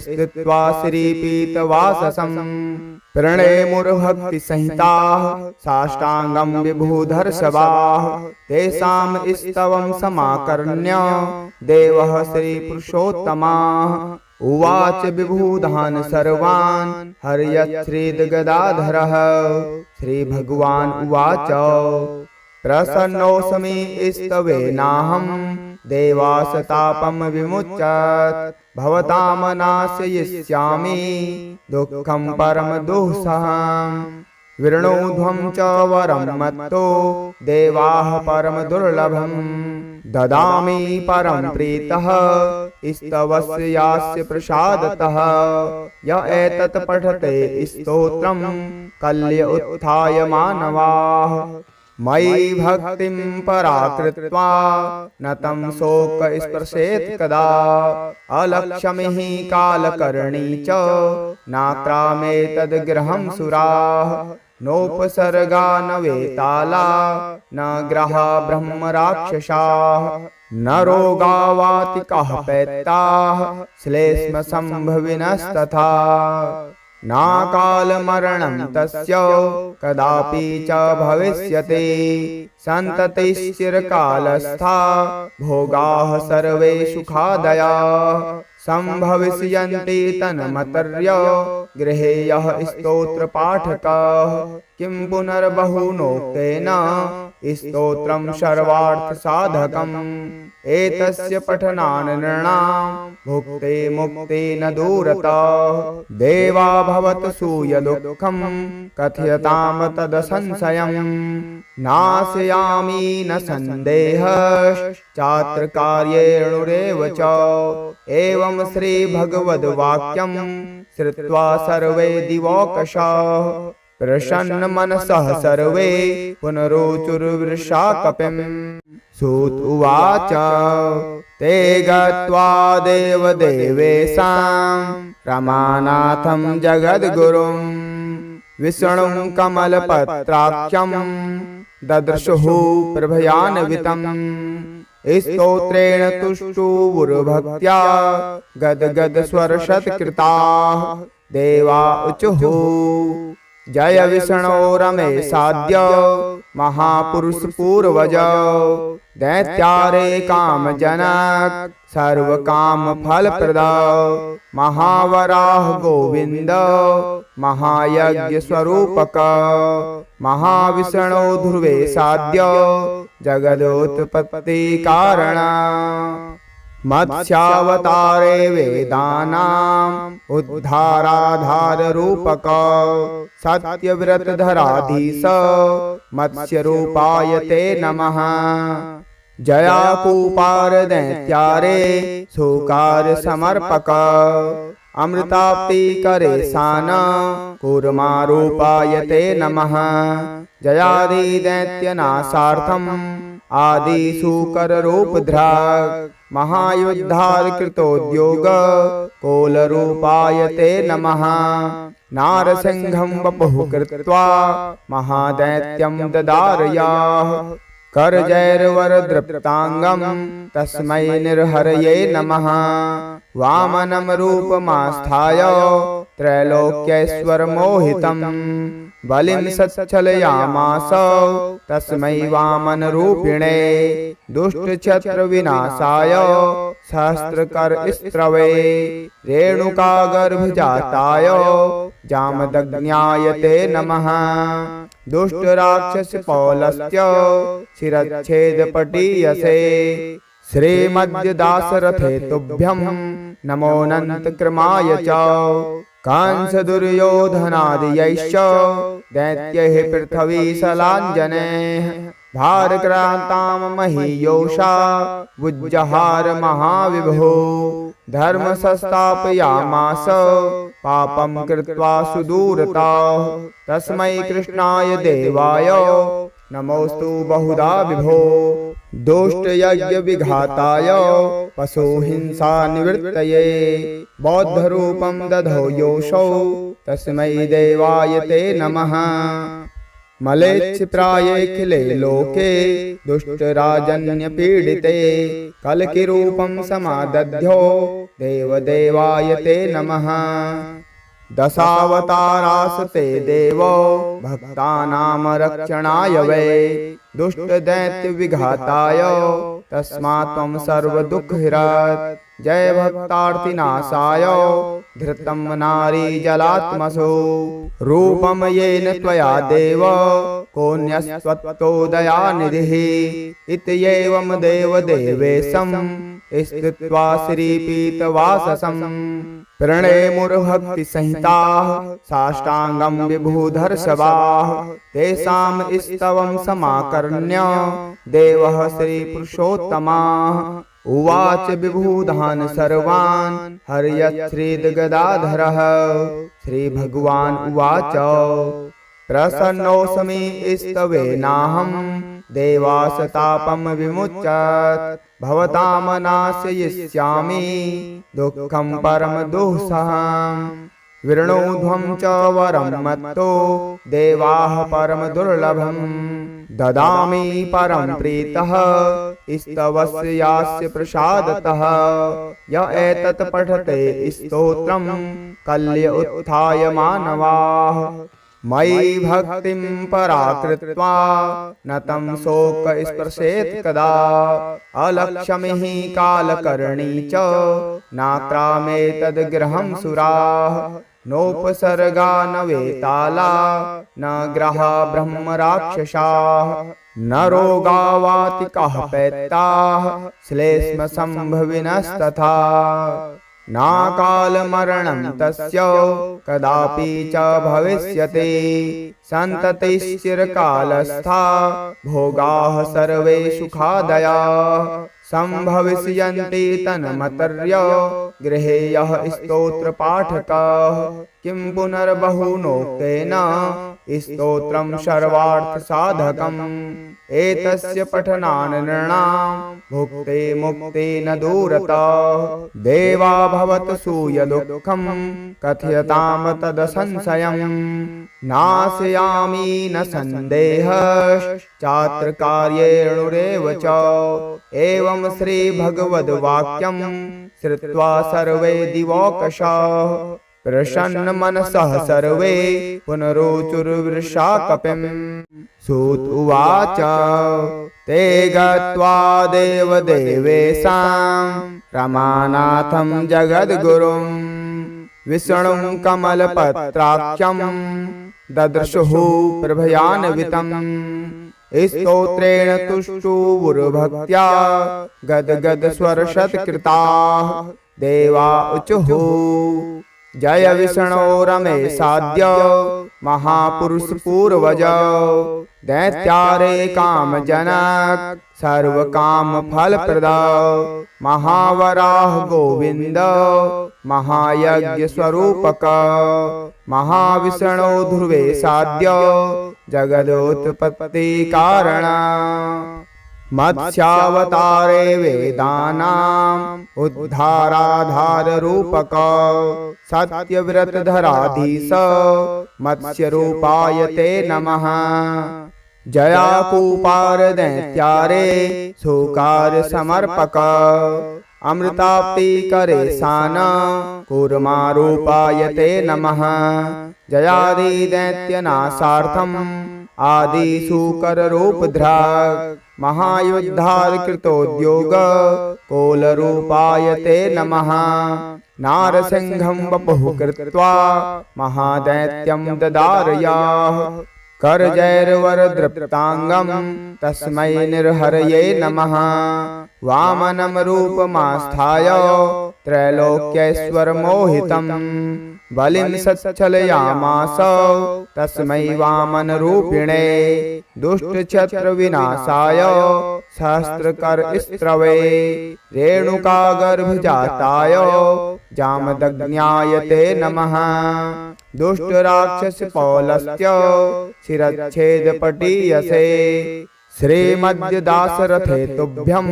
स्थित्वा श्रीपीतवाससं प्रणेमुर्भक्तिसहिताः साष्टाङ्गं विभूधर्षभाः तेषां स्तवं समाकर्ण्य देवः श्रीपुरुषोत्तमाः उवाच विभूधान् सर्वान् हर्यच्छ्रीद्गदाधरः श्रीभगवान् उवाच प्रसन्नोऽस्मि स्तवेनाहं देवासतापं विमुच्यत भवतां नाशयिष्यामि दुःखं परमदुःसहं विष्णुध्वं च वरं मत्तो देवाः परमदुर्लभं ददामि परं प्रीतः स्तवस्य यास्य प्रसादतः य एतत् पठते स्तोत्रं कल्य उत्थाय मानवाः मयि भक्तिं पराकृत्वा न तं शोक स्पर्शेत् कदा अलक्ष्मीः कालकर्णी च नाक्रामेतद्गृहं सुराः नोपसर्गा न वेताला न ग्रहा ब्रह्मराक्षसाः न रोगा वातिकाः पैत्ताः श्लेष्मसम्भविनस्तथा नाकालमरणं तस्य कदापि च भविष्यति सन्ततिश्चिरकालस्था भोगाः सर्वे सुखादयाः सम्भविष्यन्ति तन्मतर्य गृहे यः स्तोत्रपाठकः किं पुनर्बहुनोक्तेन स्तोत्रं सर्वार्थसाधकम् एतस्य पठनान् नृणां भुक्ते मुक्ते न दूरतः देवा भवतु सूयदुःखं कथयतां तदसंशयम् नाशयामि न सन्देहश्चात्र कार्येणुरेव च एवं श्रीभगवद्वाक्यं श्रुत्वा सर्वे दिवौकशाः प्रसन्नमनसः सर्वे पुनरोचुर्वृषाकपिम् सूत उवाच ते गत्वा देवदेवेशां रमानाथं जगद्गुरुं विष्णुं कमलपत्राख्यं ददृशुः प्रभयान्वितं स्तोत्रेण तुष्टुवुर्भक्त्या गद्गदस्वरशतकृताः देवा ऊचुः जय विष्णो रमेशाद्य महापुरुषपूर्वज दैत्यारे कामजनक सर्वकामफलप्रद महावराह गोविंद महायज्ञस्वरूपक महाविष्णो ध्रुवेशाद्य जगदोत्पत्ति कारण मत्स्यावतारे वेदानाम् उद्धाराधाररूपक सत्यव्रतधराधीश मत्स्यरूपाय ते नमः जया कूपार दैत्यारे सुकार समर्पक अमृताप्ति करे सान कूर्मारूपायते नमः जयादि दैत्यनाशार्थम आदि सूकर रूपधृक् महायुद्धार कृतोद्योग कोलरूपायते नमः नारसिंहं वपुः कृत्वा महादैत्यं ददारयाः करजैर्वरदृप्तांगं तस्मै निर्हरये नमः वामनं रूपमास्थाय त्रैलोक्यैश्वर्यमोहितं बलिं सच्छलयामास तस्मै वामनरूपिणे दुष्टक्षत्रविनाशाय सहस्रकरस्त्रवे रेणुकागर्भजाताय जामदग्न्याय ते नमः दुष्टराक्षसपौलस्य शिरच्छेदपटीयसे श्रीमद्दासरथे तुभ्यं नमोऽनन्तकृमाय च कंसदुर्योधनादियैश्च दैत्यैः पृथ्वीशलाञ्जनैः भारक्रान्तां महीयोषा बुज्जहार महाविभो धर्म संस्थापयामास पापं कृत्वा सुदूरताः तस्मै कृष्णाय देवाय नमोस्तु बहुधा विभो दुष्टयज्ञ विघाताय पशुहिंसा निवृत्तये बौद्धरूपं दधौ योऽसौ तस्मै देवाय ते नमः मलेच्छप्रायेऽखिले लोके दुष्टराजन्यपीडिते कल्किरूपं समादध्यो देवदेवाय ते नमः दशावतारास्ते देवो भक्तानां रक्षणाय वै दुष्टदैत्यविघाताय तस्मात् त्वं सर्वदुःखहृत् जय भक्तार्तिनाशाय धृतं नारीजलात्मसो रूपं येन त्वया देव कोऽन्यस्त्वत्तोदयानिधिः इत्येवं देवदेवेशं स्थित्वा श्रीपीतवाससं प्रणेमुर्भक्तिसंहिताः साष्टाङ्गं विभूधर्षभाः तेषां स्तवं समाकर्ण्य देवः श्रीपुरुषोत्तमाः उवाच विभूधान् सर्वान् हर्यच्छ्रीदगदाधरः श्रीभगवान् उवाच प्रसन्नोऽस्मि स्तवेनाहं देवासतापं विमुच्यत भवतां नाशयिष्यामि दुःखं परमदुःसहम् विष्णुध्वं च वरं मत्तो देवाः परमदुर्लभम् ददामि परं प्रीतः स्तवस्य यास्य प्रसादतः य एतत् पठते स्तोत्रं कल्य उत्थाय मानवाः मयि भक्तिं पराकृत्वा न तं शोक स्पर्शेत् कदा अलक्ष्मीः कालकर्णी च नाक्रामेतद्गृहं सुराः नोपसर्गा न वेताला न ग्रहा ब्रह्मराक्षसाः न रोगा वातिकाः पैत्ताः श्लेष्मसम्भविनस्तथा नाकालमरणं तस्य कदापि च भविष्यति सन्ततिश्चिरकालस्था भोगाः सर्वे सुखादयाः सम्भविष्यन्ति तन्मतर्य गृहे यः स्तोत्रपाठकः किं पुनर्बहुनोक्तेन स्तोत्रं सर्वार्थसाधकम् एतस्य पठनान् नृणां भुक्ते मुक्ते न दूरतः देवा भवत सूयदुःखं कथयतां तदसंशयम् नाशयामि न सन्देहश्चात्र कार्येणुरेव च एवं श्रीभगवद्वाक्यं श्रुत्वा सर्वे दिवौकशाः प्रसन्नमनसः सर्वे पुनरोचुर्वृषा कपिम् सूत उवाच ते गत्वा देवदेवेशां रमानाथं जगद्गुरुं विष्णुं कमलपत्राख्यं ददृशुः प्रभयान्वितं स्तोत्रेण तुष्टुवुर्भक्त्या गद्गदस्वरशतकृताः देवा उचुः जय विष्णो रमेशाद्य महापुरुष पूर्वज दैत्यारे काम जनक सर्व काम फल प्रदा महावराह गोविंद महायज्ञ स्वरूपक महाविष्णु ध्रुवे साध्य जगदोत्पत्ति कारण मत्स्यावतारे वेदानां उद्धाराधार रूपक सत्यव्रत धराधीश मत्स्य रूपाय ते नमः जयाकूपार दैत्यारे सुकार समर्पक अमृताप्ति करे सान कूर्मा रूपाय ते नमः जयादि दैत्य नाशार्थम आदि सूकर रूप ध्राग महायुद्धार कृतोद्योग कोल रूपाय ते नमः नारसिंहं वपुः कृत्वा महादैत्यं ददारयाः करजैर्वरदृप्तांगं तस्मै निर्हरये नमः वामनं रूपमास्थाय त्रैलोक्यैश्वर्यमोहितं बलिं सच्छलयामास तस्मै वामन रूपिणे दुष्टछत्र विनाशाय सहस्त्रकर स्त्रवे रेणुकागर्भजाताय जामदग्न्याय ते नमः दुष्ट राक्षस पौलस्त्य शिरच्छेदपटीयसे श्रीमद्दासरथे तुभ्यं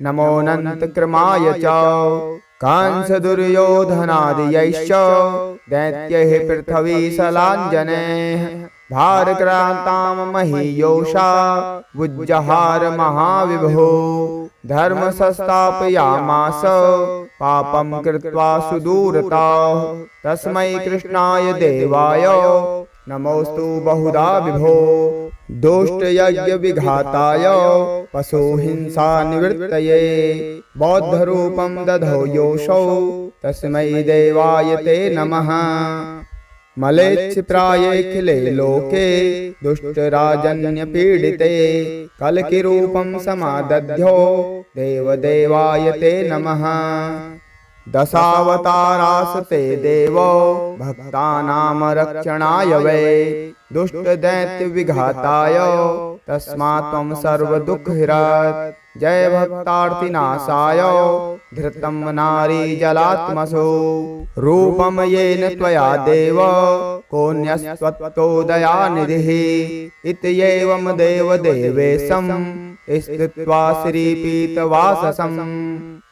नमोऽनंत कृमाय च कंस दुर्योधनादियैश्च दैत्यैः पृथ्वी सलाञ्जनैः भारक्रान्तां महीयोषा बुज्जहार महाविभो धर्म संस्थापयामास पापं कृत्वा सुदूरताः तस्मै कृष्णाय देवाय नमोस्तु बहुधा विभो दुष्ट यज्ञ विघाताय पशु हिंसा निवृत्तये बौद्ध रूपं दधौ योषौ तस्मै देवाय ते नमः मलेच्छिप्रायेऽखिले लोके दुष्टराजन्य पीडिते कल्किरूपं समादध्यो देवदेवाय ते नमः दशावतारास्ते देवो भक्तानां रक्षणाय वै दुष्टदैत्य विघाताय तस्मात् त्वं सर्वदुःखहृत् जय भक्तार्तिनाशाय धृतं नारी जलात्मसो रूपं येन त्वया देव कोऽन्यस्त्वत्तो दयानिधिः इत्येवं देवदेवेशं स्थित्वा श्रीपीतवाससं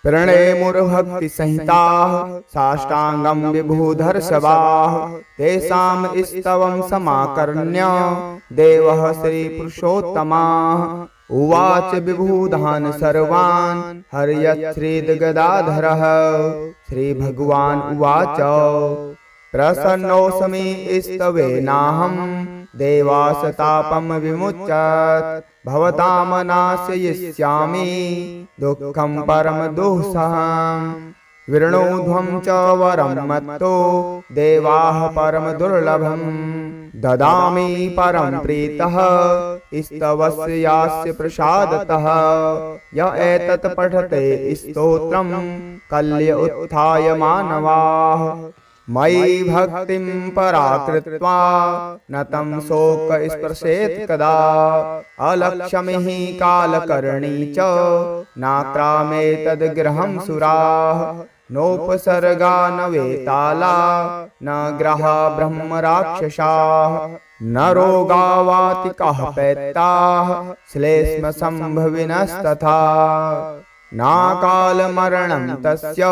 प्रणेमुर्भक्तिसंहिताः साष्टाङ्गं विभूधर्षभाः तेषां स्तवं समाकर्ण्य देवः श्रीपुरुषोत्तमाः उवाच विभूधान् सर्वान् हर्यच्छ्रीद्गदाधरः श्रीभगवान् उवाच प्रसन्नोऽस्मि स्तवेनाहं देवासतापं विमुच्यत भवतां नाशयिष्यामि दुःखं परमदुःसहं विष्णुध्वं च वरं मत्तो देवाः परमदुर्लभं ददामि परं प्रीतः स्तवस्य यास्य प्रसादतः य एतत् पठते स्तोत्रं कल्य उत्थाय मानवाः मयि भक्तिं पराकृत्वा न तं शोक स्पर्शेत् कदा अलक्ष्मीः कालकर्णी च नाक्रामेतद्गृहं सुराः नोपसर्गा न वेताला न ग्रहा ब्रह्म राक्षसाः न रोगा वातिकाः पैत्ताः श्लेष्म संभविनस्तथा नाकालमरणं तस्य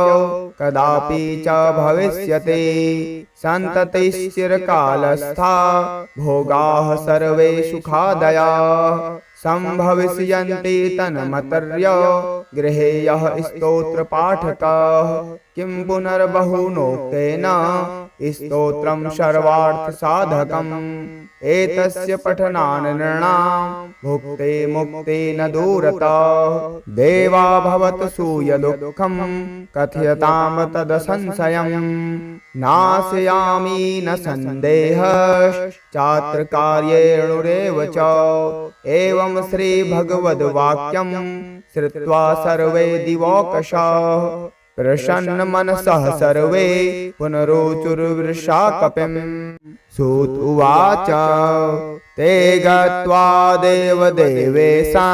कदापि च भविष्यति सन्ततिश्चिरकालस्था भोगाः सर्वे सुखादयाः संभविष्यन्ति तन्मतर्य गृहे यः स्तोत्रपाठकः किं पुनर्बहुनोक्तेन स्तोत्रं सर्वार्थसाधकम् एतस्य पठनान् नृणां भुक्ते मुक्ते न दूरतः देवा भवत सूय दुःखं कथयतां तदसंशयम् नाशयामि न सन्देहश्चात्र कार्येणुरेव च एवं श्रीभगवद्वाक्यं श्रुत्वा सर्वे दिवौकशाः प्रसन्न मनसः सर्वे पुनरोचुर्वृषा कपिम्। सूत उवाच ते गत्वा देवदेवेशां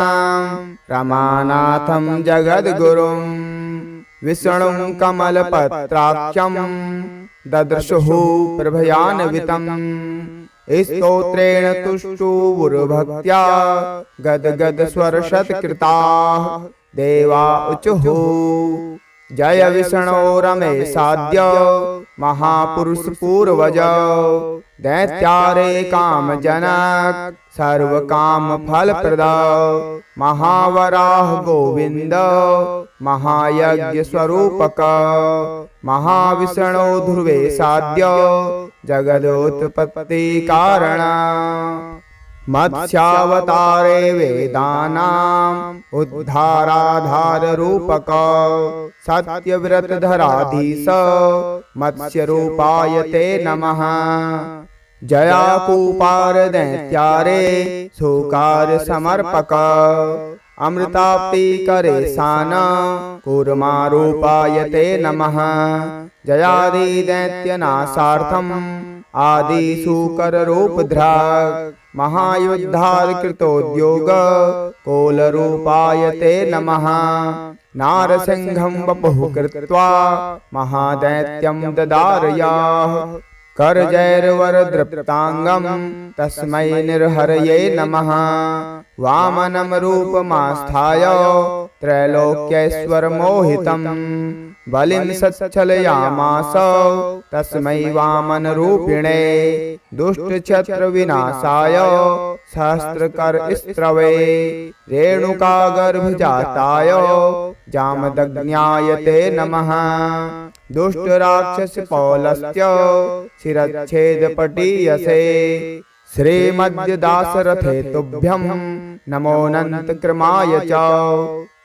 रमानाथं जगद्गुरुं विष्णुं कमलपत्राक्षं ददृशुः प्रभयान्वितं। स्तोत्रेण तुष्टुवुर्भक्त्या गद्गद स्वरशतकृताः देवा ऊचुः जय विष्णो रमेशाद्य महापुरुष पूर्वज। दैत्यारे कामजनक सर्वकाम फलप्रद महावराह गोविंद महायज्ञ स्वरूपक। महाविष्णो ध्रुवे साद्य जगदोत्पत्ति कारण। मत्स्यावतारे वेदानाम् उद्धाराधार रूपक। सत्यव्रतधराधीश मत्स्य रूपाय ते नमः। जयाकूपार दैत्यारे सुकार समर्पक। अमृताप्ति करे सान कूर्मा रूपाय ते नमः। जयादि दैत्यनाशार्थम् आदि सूकर रूपधृक्। महायुद्धार कृतोद्योग कोल रूपाय ते नमः। नारसिंहं वपुः कृत्वा महादैत्यं ददारयाः। करजैर्वरदृप्तांगं तस्मै निर्हरये नमः। वामनं रूपमास्थाय त्रैलोक्यैश्वर्यमोहितं बलिं सच्छलयामास तस्मै वामन रूपिणे। दुष्टक्षत्र विनाशाय सहस्त्रकरस्त्रवे रेणुकागर्भजाताय जामदग्न्याय ते नमः। दुष्टराक्षसपौलस्य शिरच्छेदपटीयसे श्रीमद्दासरथे तुभ्यं नमोऽनन्तक्रमाय च।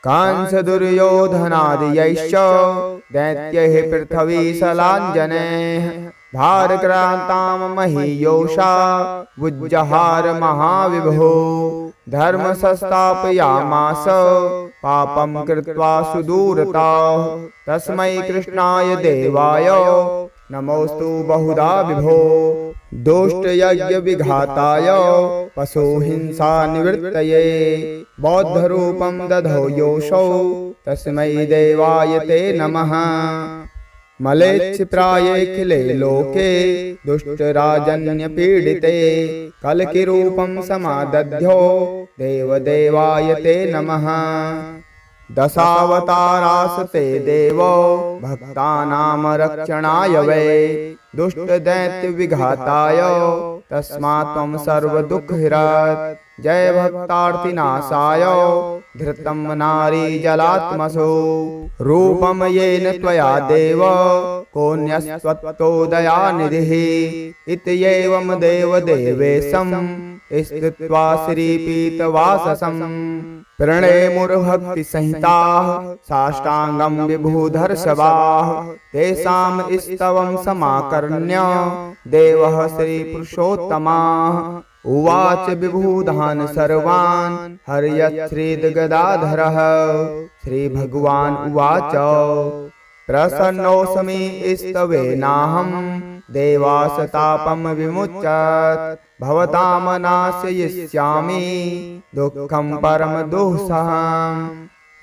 कंस दुर्योधनादियैश्च दैत्यैः पृथ्वीशलाञ्जनैः भारक्रान्तां महीयोषा बुज्जहार महाविभो। धर्म संस्थापयामास पापं कृत्वा सुदूरताः तस्मै कृष्णाय देवाय नमोस्तु बहुधा विभो। दुष्टयज्ञ विघाताय पशुहिंसा निवृत्तये बौद्धरूपं दधौ योऽसौ तस्मै देवाय ते नमः। मलेच्छप्रायेऽखिले लोके दुष्टराजन्यपीडिते कल्किरूपं समादध्यो देवदेवाय ते नमः। दशावतारास्ते देवो भक्तानां रक्षणाय वै दुष्टदैत्यविघाताय तस्मात् त्वं सर्वदुःखहरत्। जय भक्तार्तिनाशाय धृतं नारीजलात्मसो रूपं येन त्वया देव कोऽन्यस्त्वत्तो दयानिधिः। इत्येवं देवदेवेशं स्थित्वा श्रीपीतवाससं प्रणेमुर्भक्तिसंहिताः साष्टांगं विभूधर्षभाः। तेषां स्तवं समाकर्ण्य देवः श्रीपुरुषोत्तमाः उवाच विभूधान् सर्वान् हर्यच्छ्रीदगदाधरः। श्रीभगवान् उवाच प्रसन्नोऽस्मि स्तवेनाहं देवासतापं विमुच्यत्। भवतां नाशयिष्यामि दुःखं परमदुःसहम्।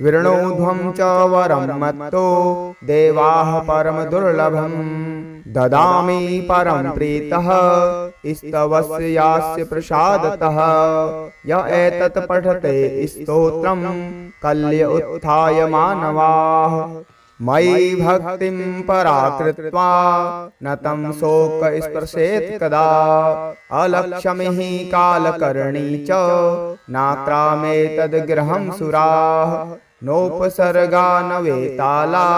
विष्णुध्वं च वरं मत्तो देवाः परमदुर्लभम्। ददामि परं प्रीतः स्तवस्य यास्य प्रसादतः। य एतत् पठते स्तोत्रं कल्य उत्थाय मानवाः। मयि भक्तिं पराकृत्वा न तं शोक स्पर्शेत् कदा। अलक्ष्मीः कालकर्णी च नाक्रामेतद्गृहं सुराः। नोपसर्गा न वेताला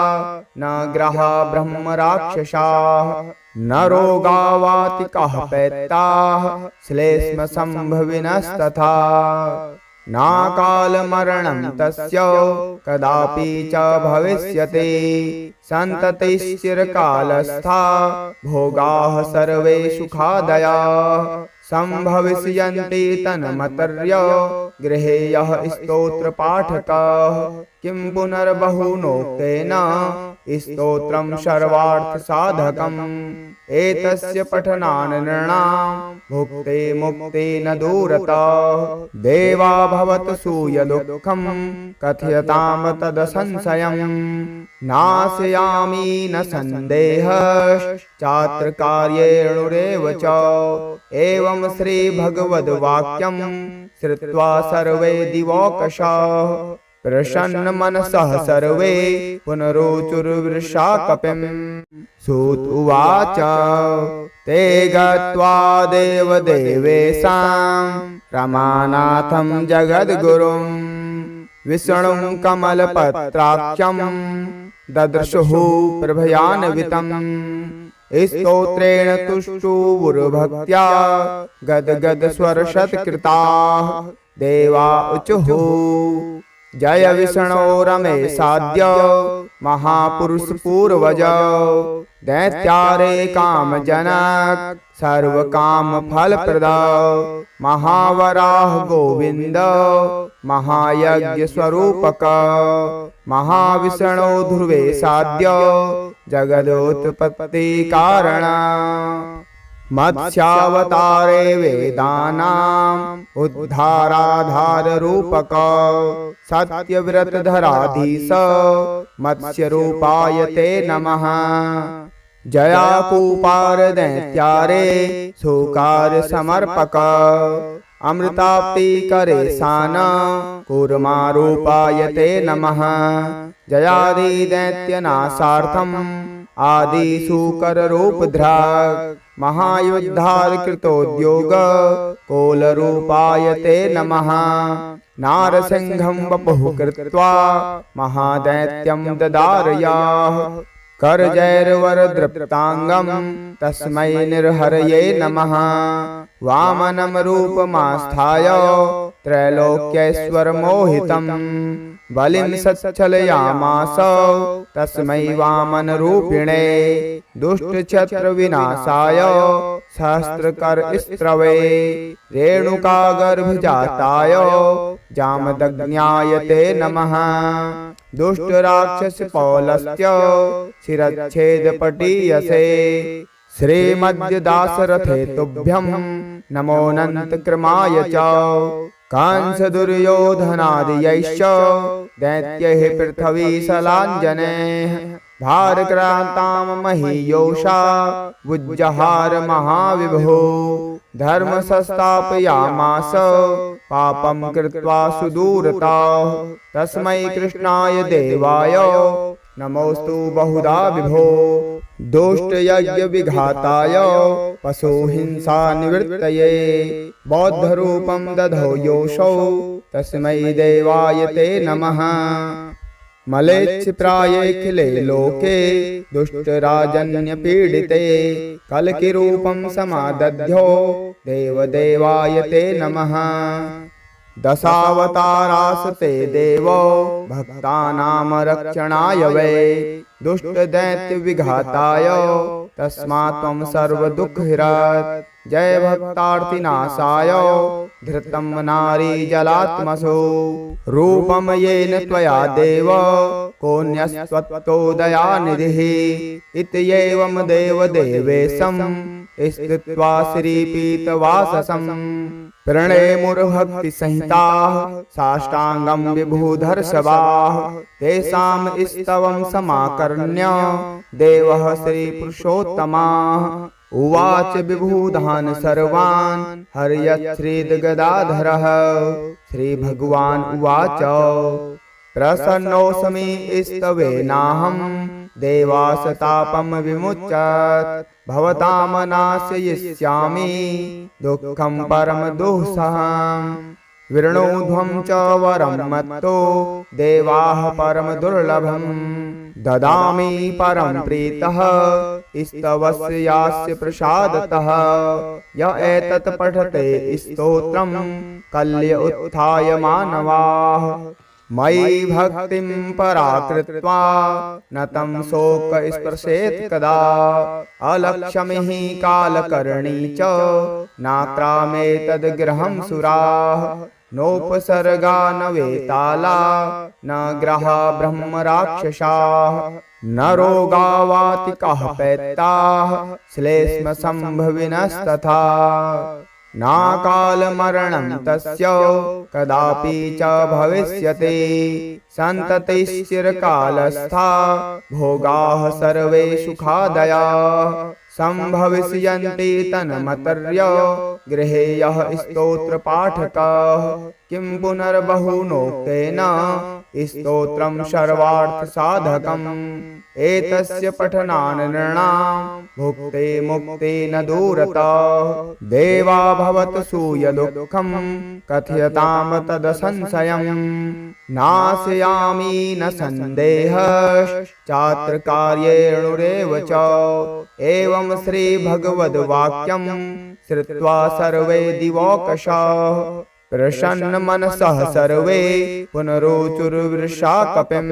न ग्रहा ब्रह्मराक्षसाः। न रोगा वातिकाः पैत्ताः श्लेष्मसम्भविनस्तथा। नाकालमरणं तस्य कदापि च भविष्यति। सन्ततिश्चिरकालस्था भोगाः सर्वे सुखादयाः। सम्भविष्यन्ति तन्मतर्य गृहे यः स्तोत्रपाठकः। किं पुनर्बहुनोक्तेन स्तोत्रं सर्वार्थसाधकम् एतस्य पठनान् नृणां भुक्ते मुक्ते न दूरतः देवा भवत सूयदुःखं कथयतां तदसंशयम् नाशयामि न सन्देहश्चात्र कार्येणुरेव च एवं श्रीभगवद्वाक्यं श्रुत्वा सर्वे दिवौकशाः प्रसन्नमनसः सर्वे पुनरोचुर्वृषा कपिम् सूत उवाच ते गत्वा देवदेवेशां रमानाथं जगद्गुरुं विष्णुं कमलपत्राक्षं ददृशुः प्रभयान्वितं स्तोत्रेण तुष्टुवुर्भक्त्या गद्गदस्वरशतकृताः देवा ऊचुः जय विष्णो रमेशाद्य महापुरुष पूर्वज दैत्यारे कामजनक सर्वकाम फलप्रद महावराह गोविंद महायज्ञ स्वरूपक महाविष्णो ध्रुवे साद्य जगदोत्पत्ति कारण मत्स्यावतारे वेदानाम् उद्धाराधार रूपक सत्यव्रतधराधीश मत्स्य रूपाय ते नमः जयाकूपार दैत्यारे सुकार समर्पक अमृताप्ति करे सान कूर्मा रूपाय ते नमः जयादि दैत्यनाशार्थम् आदि सूकर रूपधृक् महायुद्धार कृतोद्योग कोल रूपाय ते नमः नारसिंहं वपुः कृत्वा महादैत्यं ददारयाः करजैर्वरदृप्तांगं तस्मै निर्हरये नमः वामनं रूपमास्थाय त्रैलोक्यैश्वरमोहितं बलिं सच्छलयामास तस्मै वामन रूपिणे दुष्टछत्र विनाशाय सहस्त्रकर स्त्रवे रेणुका गर्भजाताय जामदग्न्याय ते नमः दुष्ट राक्षस पौलस्य शिरच्छेदपटीयसे श्रीमद्य दासरथे तुभ्यं नमोऽनंत क्रमाय च कंस दुर्योधनादियैश्च दैत्यैः पृथ्वी सलाञ्जनैः भारक्रान्तां महीयोषा वुज्जहार महाविभो धर्म संस्थापयामास पापं कृत्वा सुदूरताः तस्मै कृष्णाय देवाय नमोस्तु बहुधा विभो दुष्टयज्ञ विघाताय पशुहिंसा निवृत्तये बौद्धरूपं दधौ योऽसौ तस्मै देवाय ते नमः मलेच्छप्रायेऽखिले लोके दुष्टराजन्यपीडिते कल्किरूपं समादध्यो देवदेवाय ते नमः दशावतारास्ते देवो भक्तानां रक्षणाय वै दुष्टदैत्यविघाताय तस्मात् त्वं सर्वदुःखहरात् जय भक्तार्तिनाशाय धृतं नारीजलात्मसो रूपं येन त्वया देव कोऽन्यस्त्वत्तोदयानिधिः इत्येवं देवदेवेशं स्थित्वा श्रीपीतवाससं प्रणेमुर्भक्तिसहिताः साष्टाङ्गं विभूधर्षभाः तेषां स्तवं समाकर्ण्य देवः श्रीपुरुषोत्तमाः उवाच विभूधान् सर्वान् हर्यच्छ्रीदगदाधरः श्रीभगवान् उवाच प्रसन्नोऽस्मि स्तवेनाहं देवासतापं विमुच्यत भवतां नाशयिष्यामि दुःखं परमदुःसहम् विष्णुध्वं च वरं मत्तो देवाः परमदुर्लभम् ददामि परं प्रीतः स्तवस्य यास्य प्रसादतः य एतत् पठते स्तोत्रं कल्य उत्थाय मानवाः मयि भक्तिं पराकृत्वा न तं शोक स्पर्शेत् कदा अलक्ष्मीः कालकर्णी च नाक्रामेतद्गृहं सुराः नोपसर्गा न वेताला न ग्रहा ब्रह्मराक्षसाः न रोगावातिकः पैत्ताः श्लेष्म सम्भविनस्तथा नाकालमरणं तस्य कदापि च भविष्यति सन्ततिश्चिरकालस्था भोगाः सर्वे सुखादयाः सम्भविष्यन्ति तन्मतर्य गृहे यः स्तोत्रपाठकः किं पुनर्बहुनोक्तेन स्तोत्रं सर्वार्थसाधकम् एतस्य पठनान् नृणां भुक्ते मुक्ते न दूरतः देवा भवतु सूयदुःखं कथयतां तदसंशयम् नाशयामि न सन्देहश्चात्र कार्येणुरेव च एवं श्रीभगवद्वाक्यं श्रुत्वा सर्वे दिवौकशाः प्रसन्नमनसः सर्वे पुनरोचुर्वृषा कपिम्।